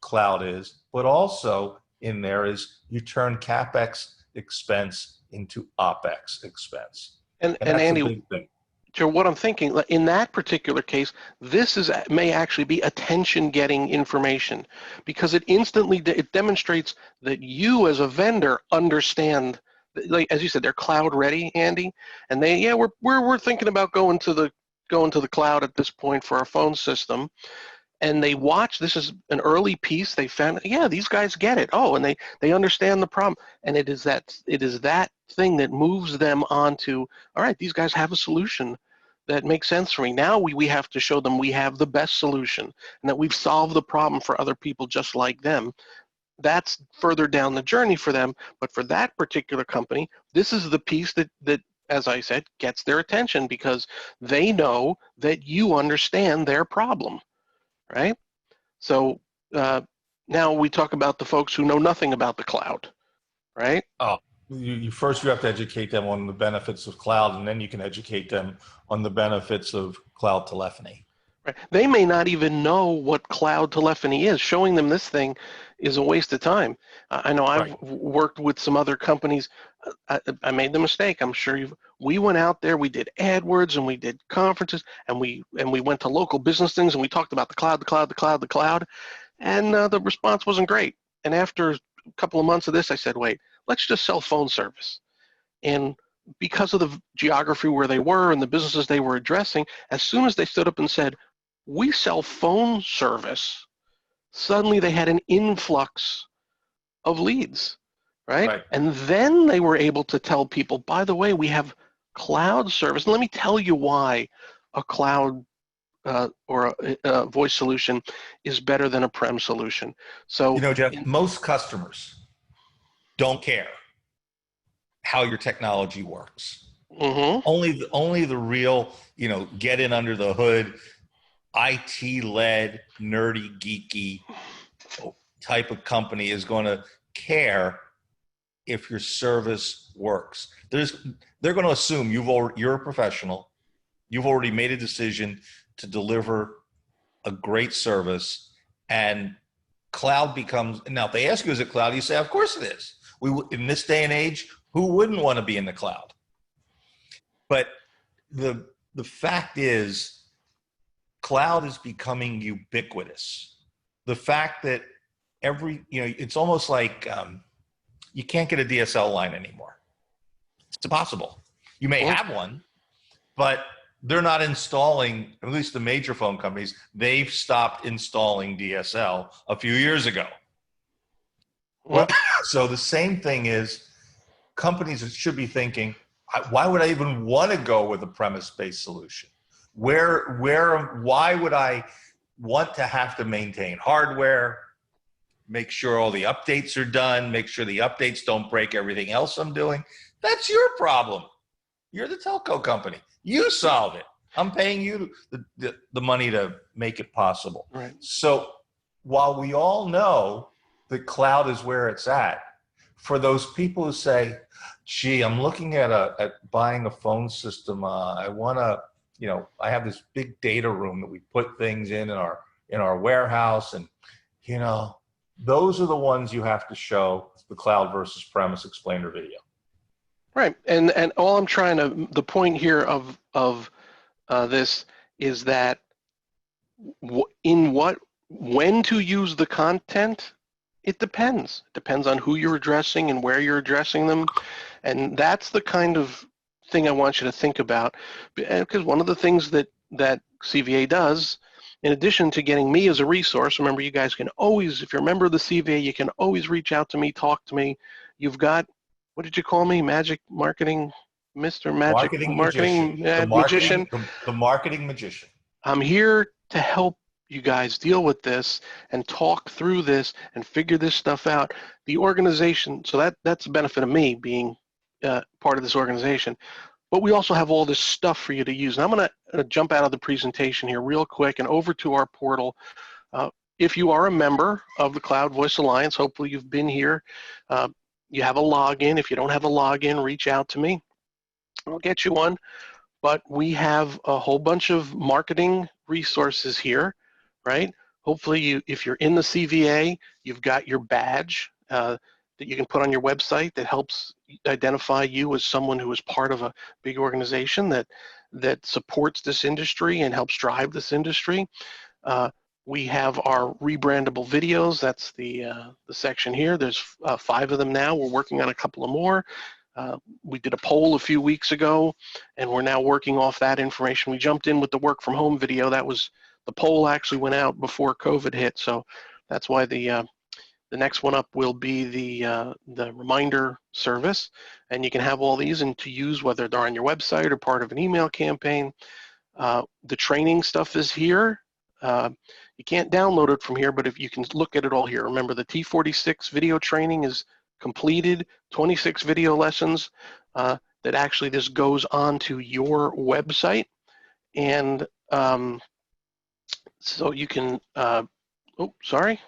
cloud is, but also in there is you turn CapEx expense into OpEx expense. And that's Andy, a big thing. So what I'm thinking, in that particular case, may actually be attention-getting information because it demonstrates that you as a vendor understand, like as you said, they're cloud ready, Andy, and we're thinking about going to the cloud at this point for our phone system. And they watch, this is an early piece, they found, these guys get it. Oh, and they understand the problem. And it is that thing that moves them on to, all right, these guys have a solution that makes sense for me. Now we have to show them we have the best solution and that we've solved the problem for other people just like them. That's further down the journey for them. But for that particular company, this is the piece that as I said, gets their attention because they know that you understand their problem. Right? So now we talk about the folks who know nothing about the cloud, right? Oh, first you have to educate them on the benefits of cloud, and then you can educate them on the benefits of cloud telephony. Right. They may not even know what cloud telephony is. Showing them this thing is a waste of time. I know I've worked with some other companies. I made the mistake. I'm sure we went out there, we did AdWords and we did conferences and we went to local business things and we talked about the cloud. And the response wasn't great. And after a couple of months of this, I said, wait, let's just sell phone service. And because of the geography where they were and the businesses they were addressing, as soon as they stood up and said, we sell phone service, suddenly they had an influx of leads, right? And then they were able to tell people, by the way, we have cloud service. And let me tell you why a cloud or a voice solution is better than a prem solution. So, Jeff, most customers don't care how your technology works. Mm-hmm. Only the real, get in under the hood, IT-led, nerdy, geeky type of company is going to care if your service works. They're going to assume you're a professional. You've already made a decision to deliver a great service, and cloud becomes, now if they ask you, is it cloud? You say, of course it is. In this day and age, who wouldn't want to be in the cloud? But the fact is, cloud is becoming ubiquitous. The fact that it's almost like you can't get a DSL line anymore. It's impossible. You may have one, but they're not installing, at least the major phone companies, they've stopped installing DSL a few years ago. Well, so the same thing is, companies should be thinking, why would I even want to go with a premise-based solution? Why would I want to have to maintain hardware, make sure all the updates are done, make sure the updates don't break everything else I'm doing? That's your problem. You're the telco company. You solve it. I'm paying you the money to make it possible. Right. So while we all know the cloud is where it's at, for those people who say, gee, I'm looking at buying a phone system. I want to, I have this big data room that we put things in our warehouse. And, those are the ones you have to show the cloud versus premise explainer video. Right. And all I'm trying to, the point here of this is that when to use the content, it depends. It depends on who you're addressing and where you're addressing them. And that's the kind of thing I want you to think about. Because one of the things that CVA does, in addition to getting me as a resource, remember you guys can always, if you're a member of the CVA, you can always reach out to me, talk to me. You've got, what did you call me? Magic Marketing, Mr. Magic Marketing Magician. The marketing magician. I'm here to help you guys deal with this and talk through this and figure this stuff out. The organization, so that's the benefit of me being part of this organization. But we also have all this stuff for you to use. And I'm going to jump out of the presentation here real quick and over to our portal. If you are a member of the Cloud Voice Alliance, hopefully you've been here. You have a login. If you don't have a login, reach out to me. I'll get you one. But we have a whole bunch of marketing resources here, right? Hopefully, if you're in the CVA, you've got your badge that you can put on your website that helps identify you as someone who is part of a big organization that supports this industry and helps drive this industry. We have our rebrandable videos. That's the section here. There's 5 of them now. We're working on a couple of more. We did a poll a few weeks ago, and we're now working off that information. We jumped in with the work from home video. The poll actually went out before COVID hit, so that's why the next one up will be the reminder service, and you can have all these and to use whether they're on your website or part of an email campaign. The training stuff is here. You can't download it from here, but if you can look at it all here. Remember, the T46 video training is completed, 26 video lessons that actually this goes on to your website. And so you can, oh, sorry.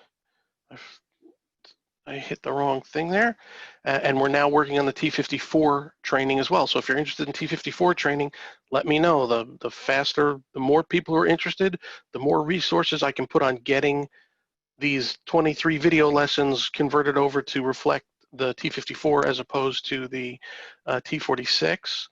I hit the wrong thing there. And we're now working on the T54 training as well. So if you're interested in T54 training, let me know. The faster, the more people who are interested, the more resources I can put on getting these 23 video lessons converted over to reflect the T54 as opposed to the T46.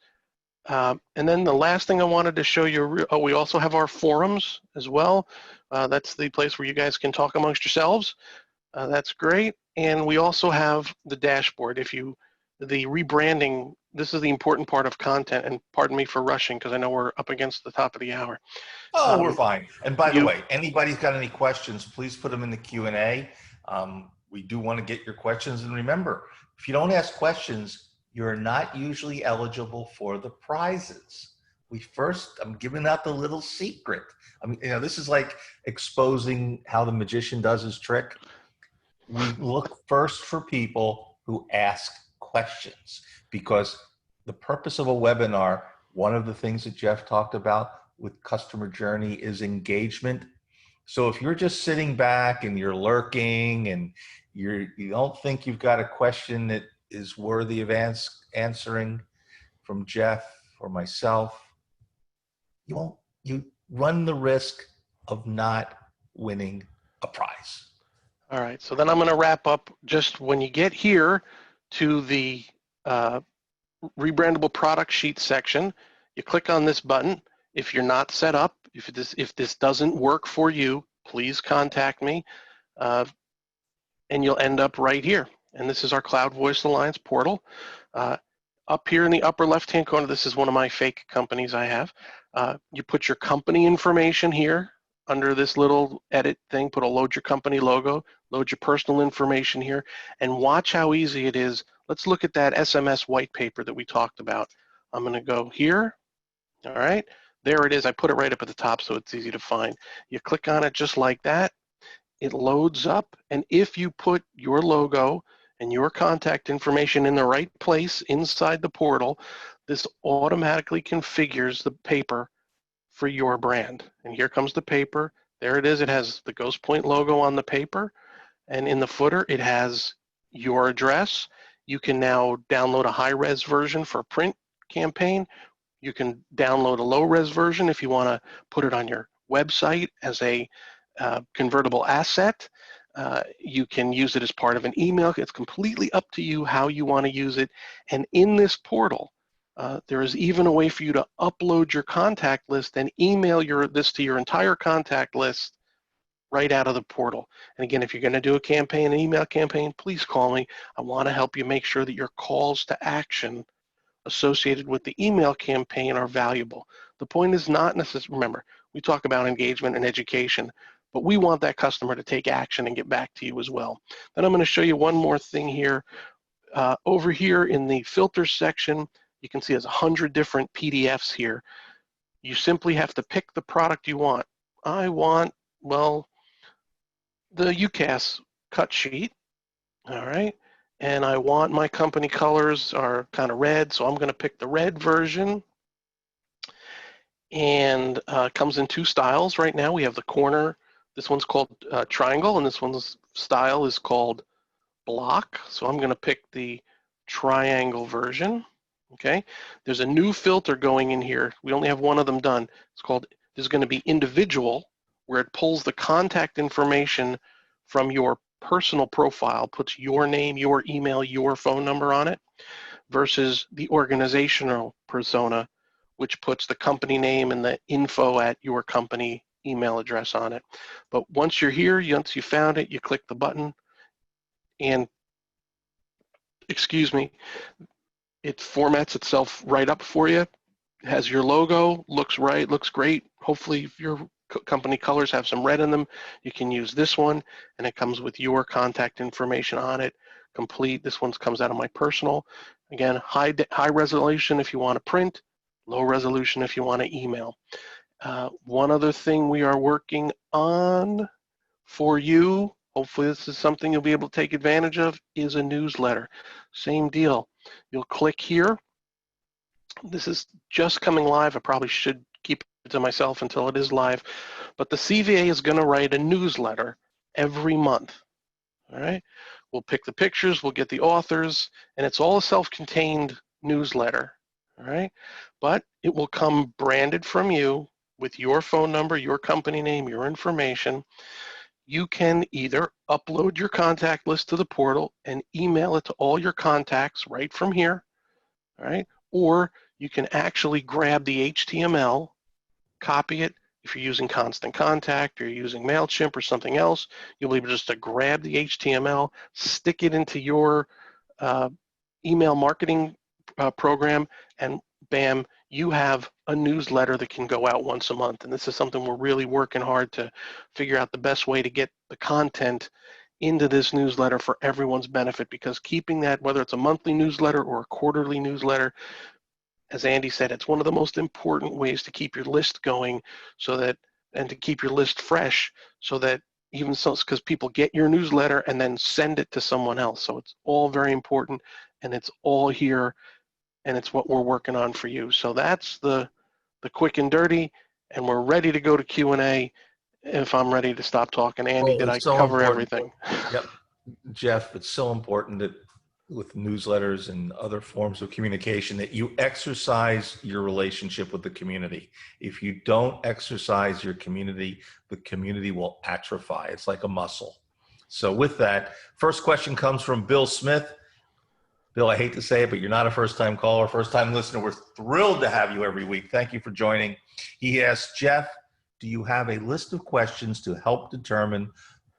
And then the last thing I wanted to show you, we also have our forums as well. That's the place where you guys can talk amongst yourselves. That's great. And we also have the dashboard. The rebranding, this is the important part of content, and pardon me for rushing because I know we're up against the top of the hour. Oh, we're fine. And by the way, anybody's got any questions, please put them in the Q&A. We do want to get your questions. And remember, if you don't ask questions, you're not usually eligible for the prizes. I'm giving out the little secret. I mean, this is like exposing how the magician does his trick. We look first for people who ask questions, because the purpose of a webinar, one of the things that Jeff talked about with customer journey is engagement. So if you're just sitting back and you're lurking and you don't think you've got a question that is worthy of answering from Jeff or myself, you run the risk of not winning a prize. All right, so then I'm going to wrap up. Just when you get here to the rebrandable product sheet section, you click on this button. If you're not set up, if this doesn't work for you, please contact me, and you'll end up right here. And this is our Cloud Voice Alliance portal. Up here in the upper left-hand corner, this is one of my fake companies I have. You put your company information here under this little edit thing, load your company logo, load your personal information here, and watch how easy it is. Let's look at that SMS white paper that we talked about. I'm gonna go here, all right? There it is, I put it right up at the top so it's easy to find. You click on it just like that, it loads up, and if you put your logo and your contact information in the right place inside the portal, this automatically configures the paper for your brand. And here comes the paper. There it is. It has the Ghost Point logo on the paper. And in the footer, it has your address. You can now download a high-res version for a print campaign. You can download a low-res version if you want to put it on your website as a convertible asset. You can use it as part of an email. It's completely up to you how you want to use it. And in this portal, there is even a way for you to upload your contact list and email this to your entire contact list right out of the portal. And again, if you're going to do a campaign, an email campaign, please call me. I want to help you make sure that your calls to action associated with the email campaign are valuable. The point is not necessarily, remember, we talk about engagement and education, but we want that customer to take action and get back to you as well. Then I'm going to show you one more thing here. Over here in the filters section, you can see there's 100 different PDFs here. You simply have to pick the product you want. I want, well, the UCAS cut sheet, all right? And I want my company colors are kind of red, so I'm going to pick the red version. And it comes in two styles right now. We have the corner. This one's called triangle, and this one's style is called block. So I'm going to pick the triangle version. Okay. There's a new filter going in here. We only have one of them done. It's called, there's going to be individual, where it pulls the contact information from your personal profile, puts your name, your email, your phone number on it, versus the organizational persona, which puts the company name and the info at your company email address on it. But once you're here, once you found it, you click the button and, excuse me, it formats itself right up for you. It has your logo, looks right, looks great. Hopefully if your company colors have some red in them, you can use this one, and it comes with your contact information on it, complete. This one comes out of my personal. Again, high resolution if you want to print, low resolution if you want to email. One other thing we are working on for you, hopefully this is something you'll be able to take advantage of, is a newsletter. Same deal. You'll click here. This is just coming live. I probably should keep it to myself until it is live. But the CVA is going to write a newsletter every month. All right. We'll pick the pictures, we'll get the authors, and it's all a self-contained newsletter. All right. But it will come branded from you with your phone number, your company name, your information. You can either upload your contact list to the portal and email it to all your contacts right from here. All right. Or you can actually grab the HTML, copy it. If you're using Constant Contact or you're using MailChimp or something else, you'll be able just to grab the HTML, stick it into your email marketing program, and bam, you have a newsletter that can go out once a month. And this is something we're really working hard to figure out the best way to get the content into this newsletter for everyone's benefit, because keeping that, whether it's a monthly newsletter or a quarterly newsletter, as Andy said, it's one of the most important ways to keep your list going, so that, and to keep your list fresh, so that even so, because people get your newsletter and then send it to someone else. So it's all very important, and it's all here, and it's what we're working on for you. So that's the quick and dirty, and we're ready to go to Q&A if I'm ready to stop talking. Andy, Oh, did I it's so cover important. everything? Yep. Jeff, it's so important that with newsletters and other forms of communication that you exercise your relationship with the community. If you don't exercise your community, the community will atrophy. It's like a muscle. So with that, first question comes from Bill Smith. Bill, I hate to say it, but you're not a first-time caller, first-time listener. We're thrilled to have you every week. Thank you for joining. He asks, Jeff, do you have a list of questions to help determine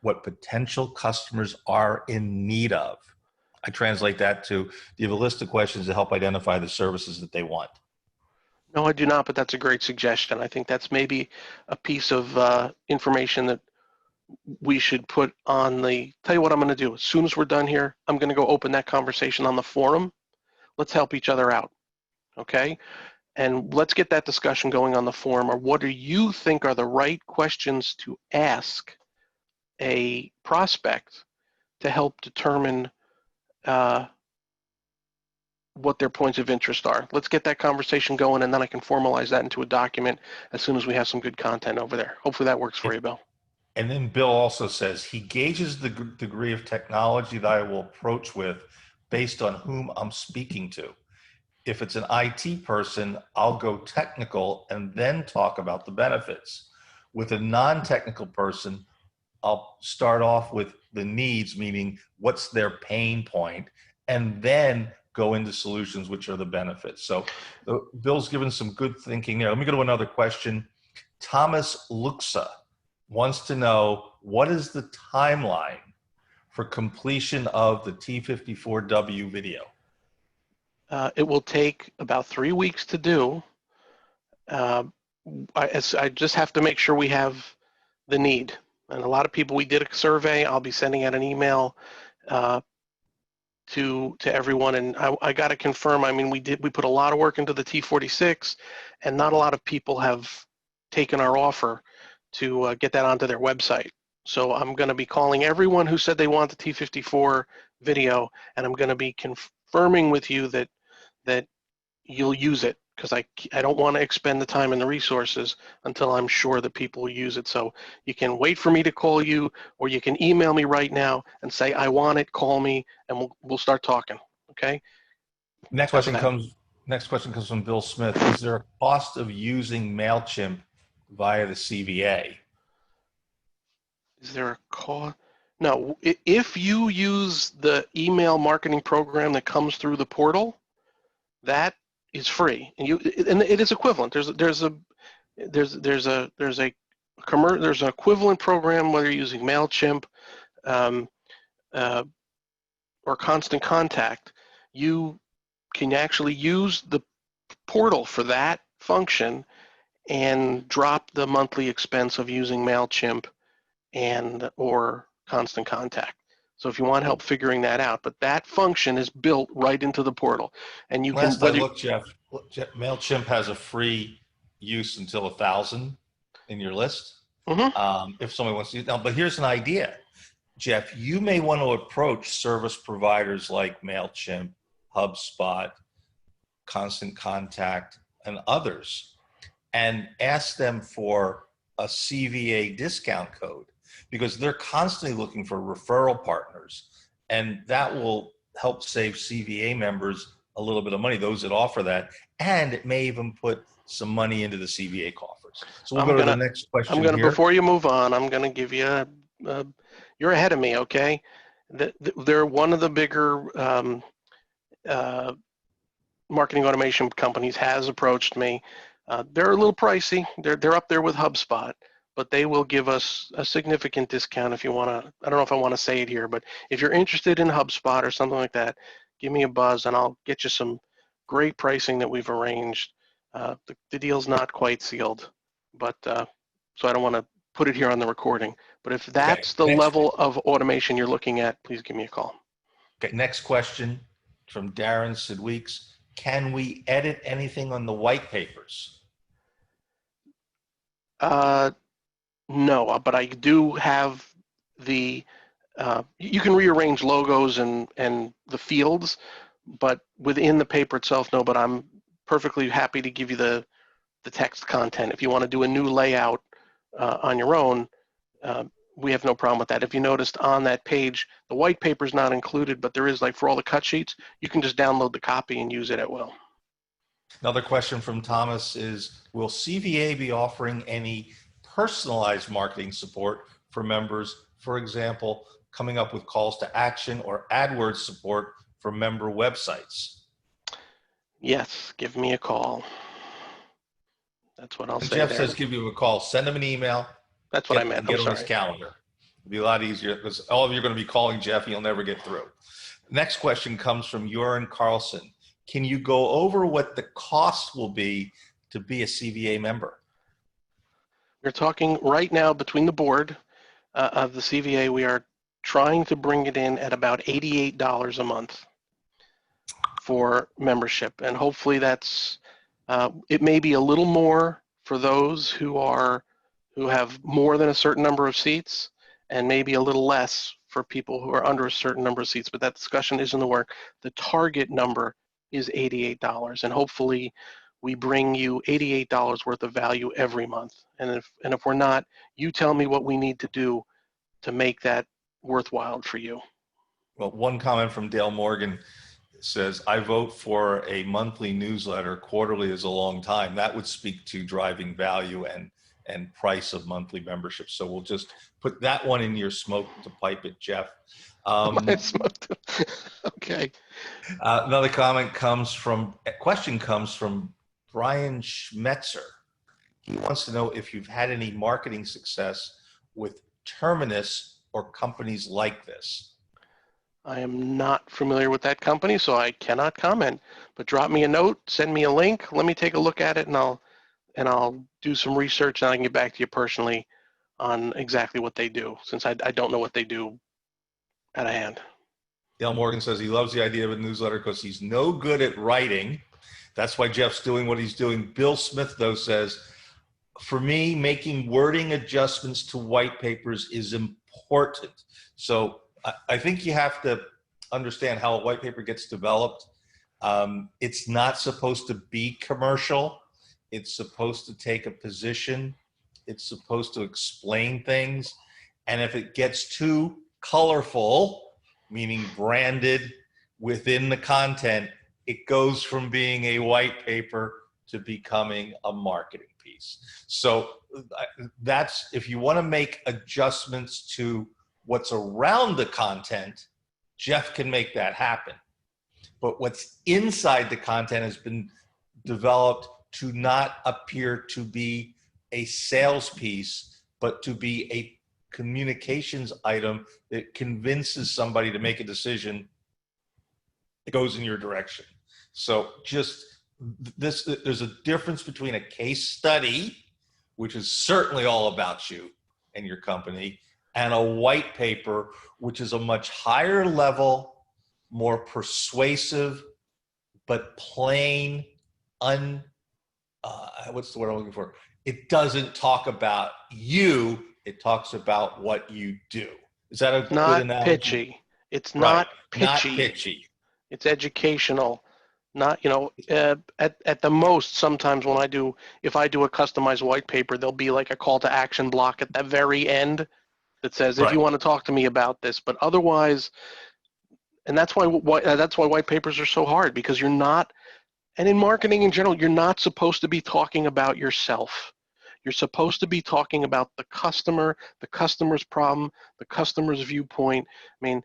what potential customers are in need of? I translate that to, do you have a list of questions to help identify the services that they want? No, I do not, but that's a great suggestion. I think that's maybe a piece of information that we should put on the, tell you what I'm going to do. As soon as we're done here, I'm going to go open that conversation on the forum. Let's help each other out, okay? And let's get that discussion going on the forum. Or what do you think are the right questions to ask a prospect to help determine what their points of interest are. Let's get that conversation going, and then I can formalize that into a document as soon as we have some good content over there. Hopefully that works for you, Bill. And then Bill also says he gauges the degree of technology that I will approach with based on whom I'm speaking to. If it's an IT person, I'll go technical and then talk about the benefits. With a non-technical person, I'll start off with the needs, meaning what's their pain point, and then go into solutions, which are the benefits. So Bill's given some good thinking there. Let me go to another question. Thomas Luxa wants to know, what is the timeline for completion of the T54W video? It will take about 3 weeks to do. I just have to make sure we have the need. And a lot of people, we did a survey. I'll be sending out an email to everyone, and I got to confirm. I mean, we put a lot of work into the T46, and not a lot of people have taken our offer to get that onto their website. So I'm going to be calling everyone who said they want the T54 video, and I'm going to be confirming with you that you'll use it, because I don't want to expend the time and the resources until I'm sure that people will use it. So you can wait for me to call you, or you can email me right now and say, I want it, call me, and we'll start talking, okay? Next question comes from Bill Smith. Is there a cost of using MailChimp via the CVA? Is there a cost? No, if you use the email marketing program that comes through the portal, that is free, and it is equivalent. There's an equivalent program, whether you're using MailChimp or Constant Contact. You can actually use the portal for that function and drop the monthly expense of using MailChimp or Constant Contact. So if you want help figuring that out, but that function is built right into the portal, and you can. Last I looked, Jeff, MailChimp has a free use until 1,000 in your list. Mm-hmm. If somebody wants to use now, but here's an idea, Jeff. You may want to approach service providers like MailChimp, HubSpot, Constant Contact, and others, and ask them for a CVA discount code, because they're constantly looking for referral partners, and that will help save CVA members a little bit of money, those that offer that, and it may even put some money into the CVA coffers. So we'll go to the next question here. Before you move on, I'm going to give you you're ahead of me, okay? They're one of the bigger marketing automation companies has approached me. They're a little pricey. They're up there with HubSpot, but they will give us a significant discount if you want to. I don't know if I want to say it here, but if you're interested in HubSpot or something like that, give me a buzz and I'll get you some great pricing that we've arranged. The deal's not quite sealed, but so I don't want to put it here on the recording. But if that's the level of automation you're looking at, please give me a call. Okay, next question from Darren Sidweeks. Can we edit anything on the white papers? No, but I do have the, you can rearrange logos and the fields, but within the paper itself, no, but I'm perfectly happy to give you the text content. If you want to do a new layout on your own, we have no problem with that. If you noticed on that page, the white paper is not included, but there is, like, for all the cut sheets, you can just download the copy and use it at will. Another question from Thomas is, will CVA be offering any personalized marketing support for members, for example, coming up with calls to action or AdWords support for member websites? Yes, give me a call. That's what I'll say. Jeff says give you a call. Send him an email. That's what I meant. Get on his calendar. It'll be a lot easier, because all of you are going to be calling Jeff and you'll never get through. Next question comes from Joran Carlson. Can you go over what the cost will be to be a CVA member? We're talking right now between the board of the CVA, we are trying to bring it in at about $88 a month for membership. And hopefully that's, it may be a little more for those who have more than a certain number of seats, and maybe a little less for people who are under a certain number of seats, but that discussion is in the work. The target number is $88, and hopefully we bring you $88 worth of value every month. And if we're not, you tell me what we need to do to make that worthwhile for you. Well, one comment from Dale Morgan says, I vote for a monthly newsletter. Quarterly is a long time. That would speak to driving value and price of monthly membership. So we'll just put that one in your smoke to pipe it, Jeff. Okay. Another question comes from Brian Schmetzer. He wants to know if you've had any marketing success with Terminus or companies like this. I am not familiar with that company, so I cannot comment. But drop me a note, send me a link. Let me take a look at it, and I'll do some research, and I can get back to you personally on exactly what they do, since I don't know what they do at a hand. Dale Morgan says he loves the idea of a newsletter because he's no good at writing. That's why Jeff's doing what he's doing. Bill Smith, though, says, for me, making wording adjustments to white papers is important. So I think you have to understand how a white paper gets developed. It's not supposed to be commercial. It's supposed to take a position. It's supposed to explain things. And if it gets too colorful, meaning branded within the content, it goes from being a white paper to becoming a marketing piece. So that's, if you want to make adjustments to what's around the content, Jeff can make that happen. But what's inside the content has been developed to not appear to be a sales piece, but to be a communications item that convinces somebody to make a decision that goes in your direction. So just this, there's a difference between a case study, which is certainly all about you and your company, and a white paper, which is a much higher level, more persuasive, but plain, what's the word I'm looking for? It doesn't talk about you, it talks about what you do. Is that a good analogy? Pitchy. It's not pitchy. Not pitchy. It's educational. Not, at the most, sometimes if I do a customized white paper, there'll be like a call to action block at the very end that says, if you want to talk to me about this. But otherwise, and that's why white papers are so hard, because you're not, and in marketing in general, you're not supposed to be talking about yourself. You're supposed to be talking about the customer, the customer's problem, the customer's viewpoint. I mean,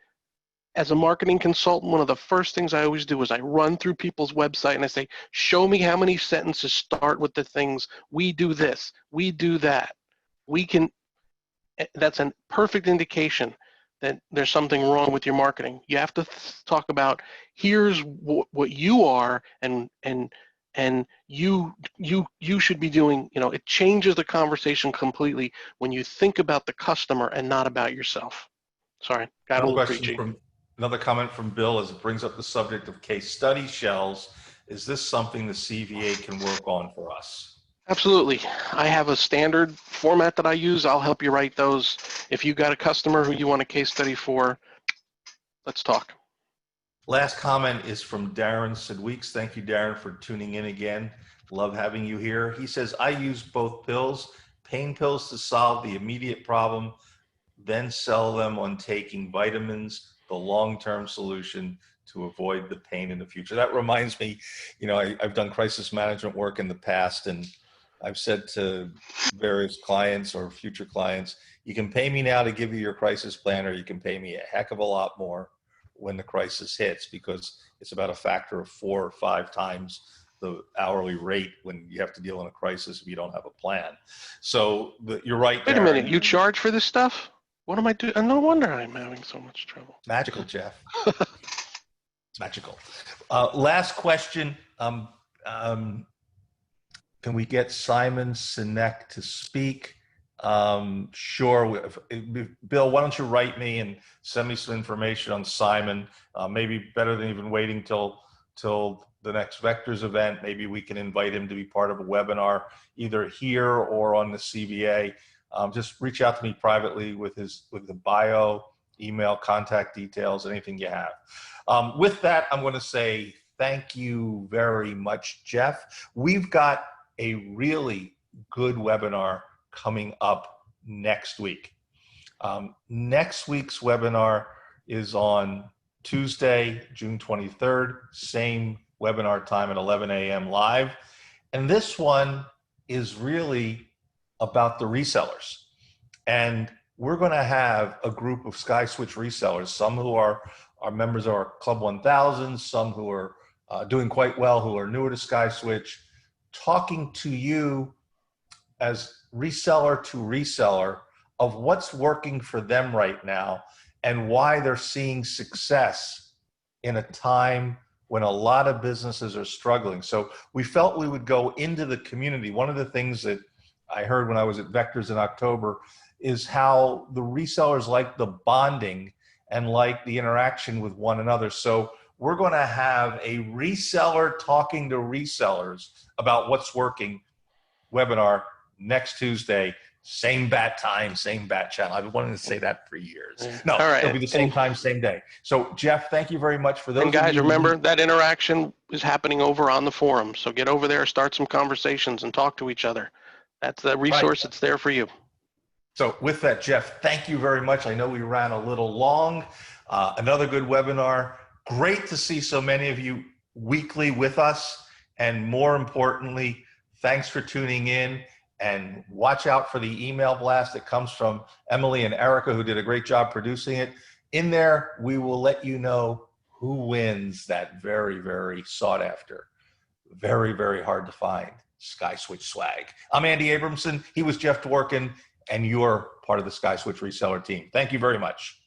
as a marketing consultant, one of the first things I always do is I run through people's website and I say, show me how many sentences start with the things, we do this, we do that. That's a perfect indication that there's something wrong with your marketing. You have to talk about, here's what you are, and you should be doing. It changes the conversation completely when you think about the customer and not about yourself. Sorry, got a little preachy. Another comment from Bill, as it brings up the subject of case study shells. Is this something the CVA can work on for us? Absolutely. I have a standard format that I use. I'll help you write those. If you got a customer who you want a case study for, let's talk. Last comment is from Darren Sidweeks. Thank you, Darren, for tuning in again. Love having you here. He says, I use both pills, pain pills to solve the immediate problem, then sell them on taking vitamins, the long-term solution to avoid the pain in the future. That reminds me, I've done crisis management work in the past, and I've said to various clients or future clients, you can pay me now to give you your crisis plan, or you can pay me a heck of a lot more when the crisis hits, because it's about a factor of 4 or 5 times the hourly rate when you have to deal in a crisis if you don't have a plan. So you're right, Wait Darren. a minute, you charge for this stuff? What am I doing? No wonder I'm having so much trouble. Magical, Jeff. It's magical. Last question. Can we get Simon Sinek to speak? Sure. Bill, why don't you write me and send me some information on Simon? Maybe better than even waiting till the next Vectors event. Maybe we can invite him to be part of a webinar, either here or on the CVA. Just reach out to me privately with the bio, email, contact details, anything you have. With that, I'm going to say Thank you very much, Jeff. We've got a really good webinar coming up next week. Next week's webinar is on Tuesday, June 23rd, same webinar time at 11 a.m. live. And this one is really about the resellers. And we're going to have a group of SkySwitch resellers, some who are members of our Club 1000, some who are doing quite well, who are newer to SkySwitch, talking to you as reseller to reseller of what's working for them right now and why they're seeing success in a time when a lot of businesses are struggling. So we felt we would go into the community. One of the things that I heard when I was at Vectors in October is how the resellers like the bonding and like the interaction with one another. So we're going to have a reseller talking to resellers about what's working webinar next Tuesday. Same bat time, same bat channel. I've been wanting to say that for years. No, All right. it'll be the same time, same day. So Jeff, thank you very much for those. And guys, of you remember that interaction is happening over on the forum. So get over there, start some conversations and talk to each other. That's the resource that's there for you. So with that, Jeff, thank you very much. I know we ran a little long. Another good webinar. Great to see so many of you weekly with us. And more importantly, thanks for tuning in. And watch out for the email blast that comes from Emily and Erica, who did a great job producing it. In there, we will let you know who wins that very, very sought after, very, very hard to find SkySwitch swag. I'm Andy Abramson. He was Jeff Dworkin, and you're part of the SkySwitch reseller team. Thank you very much.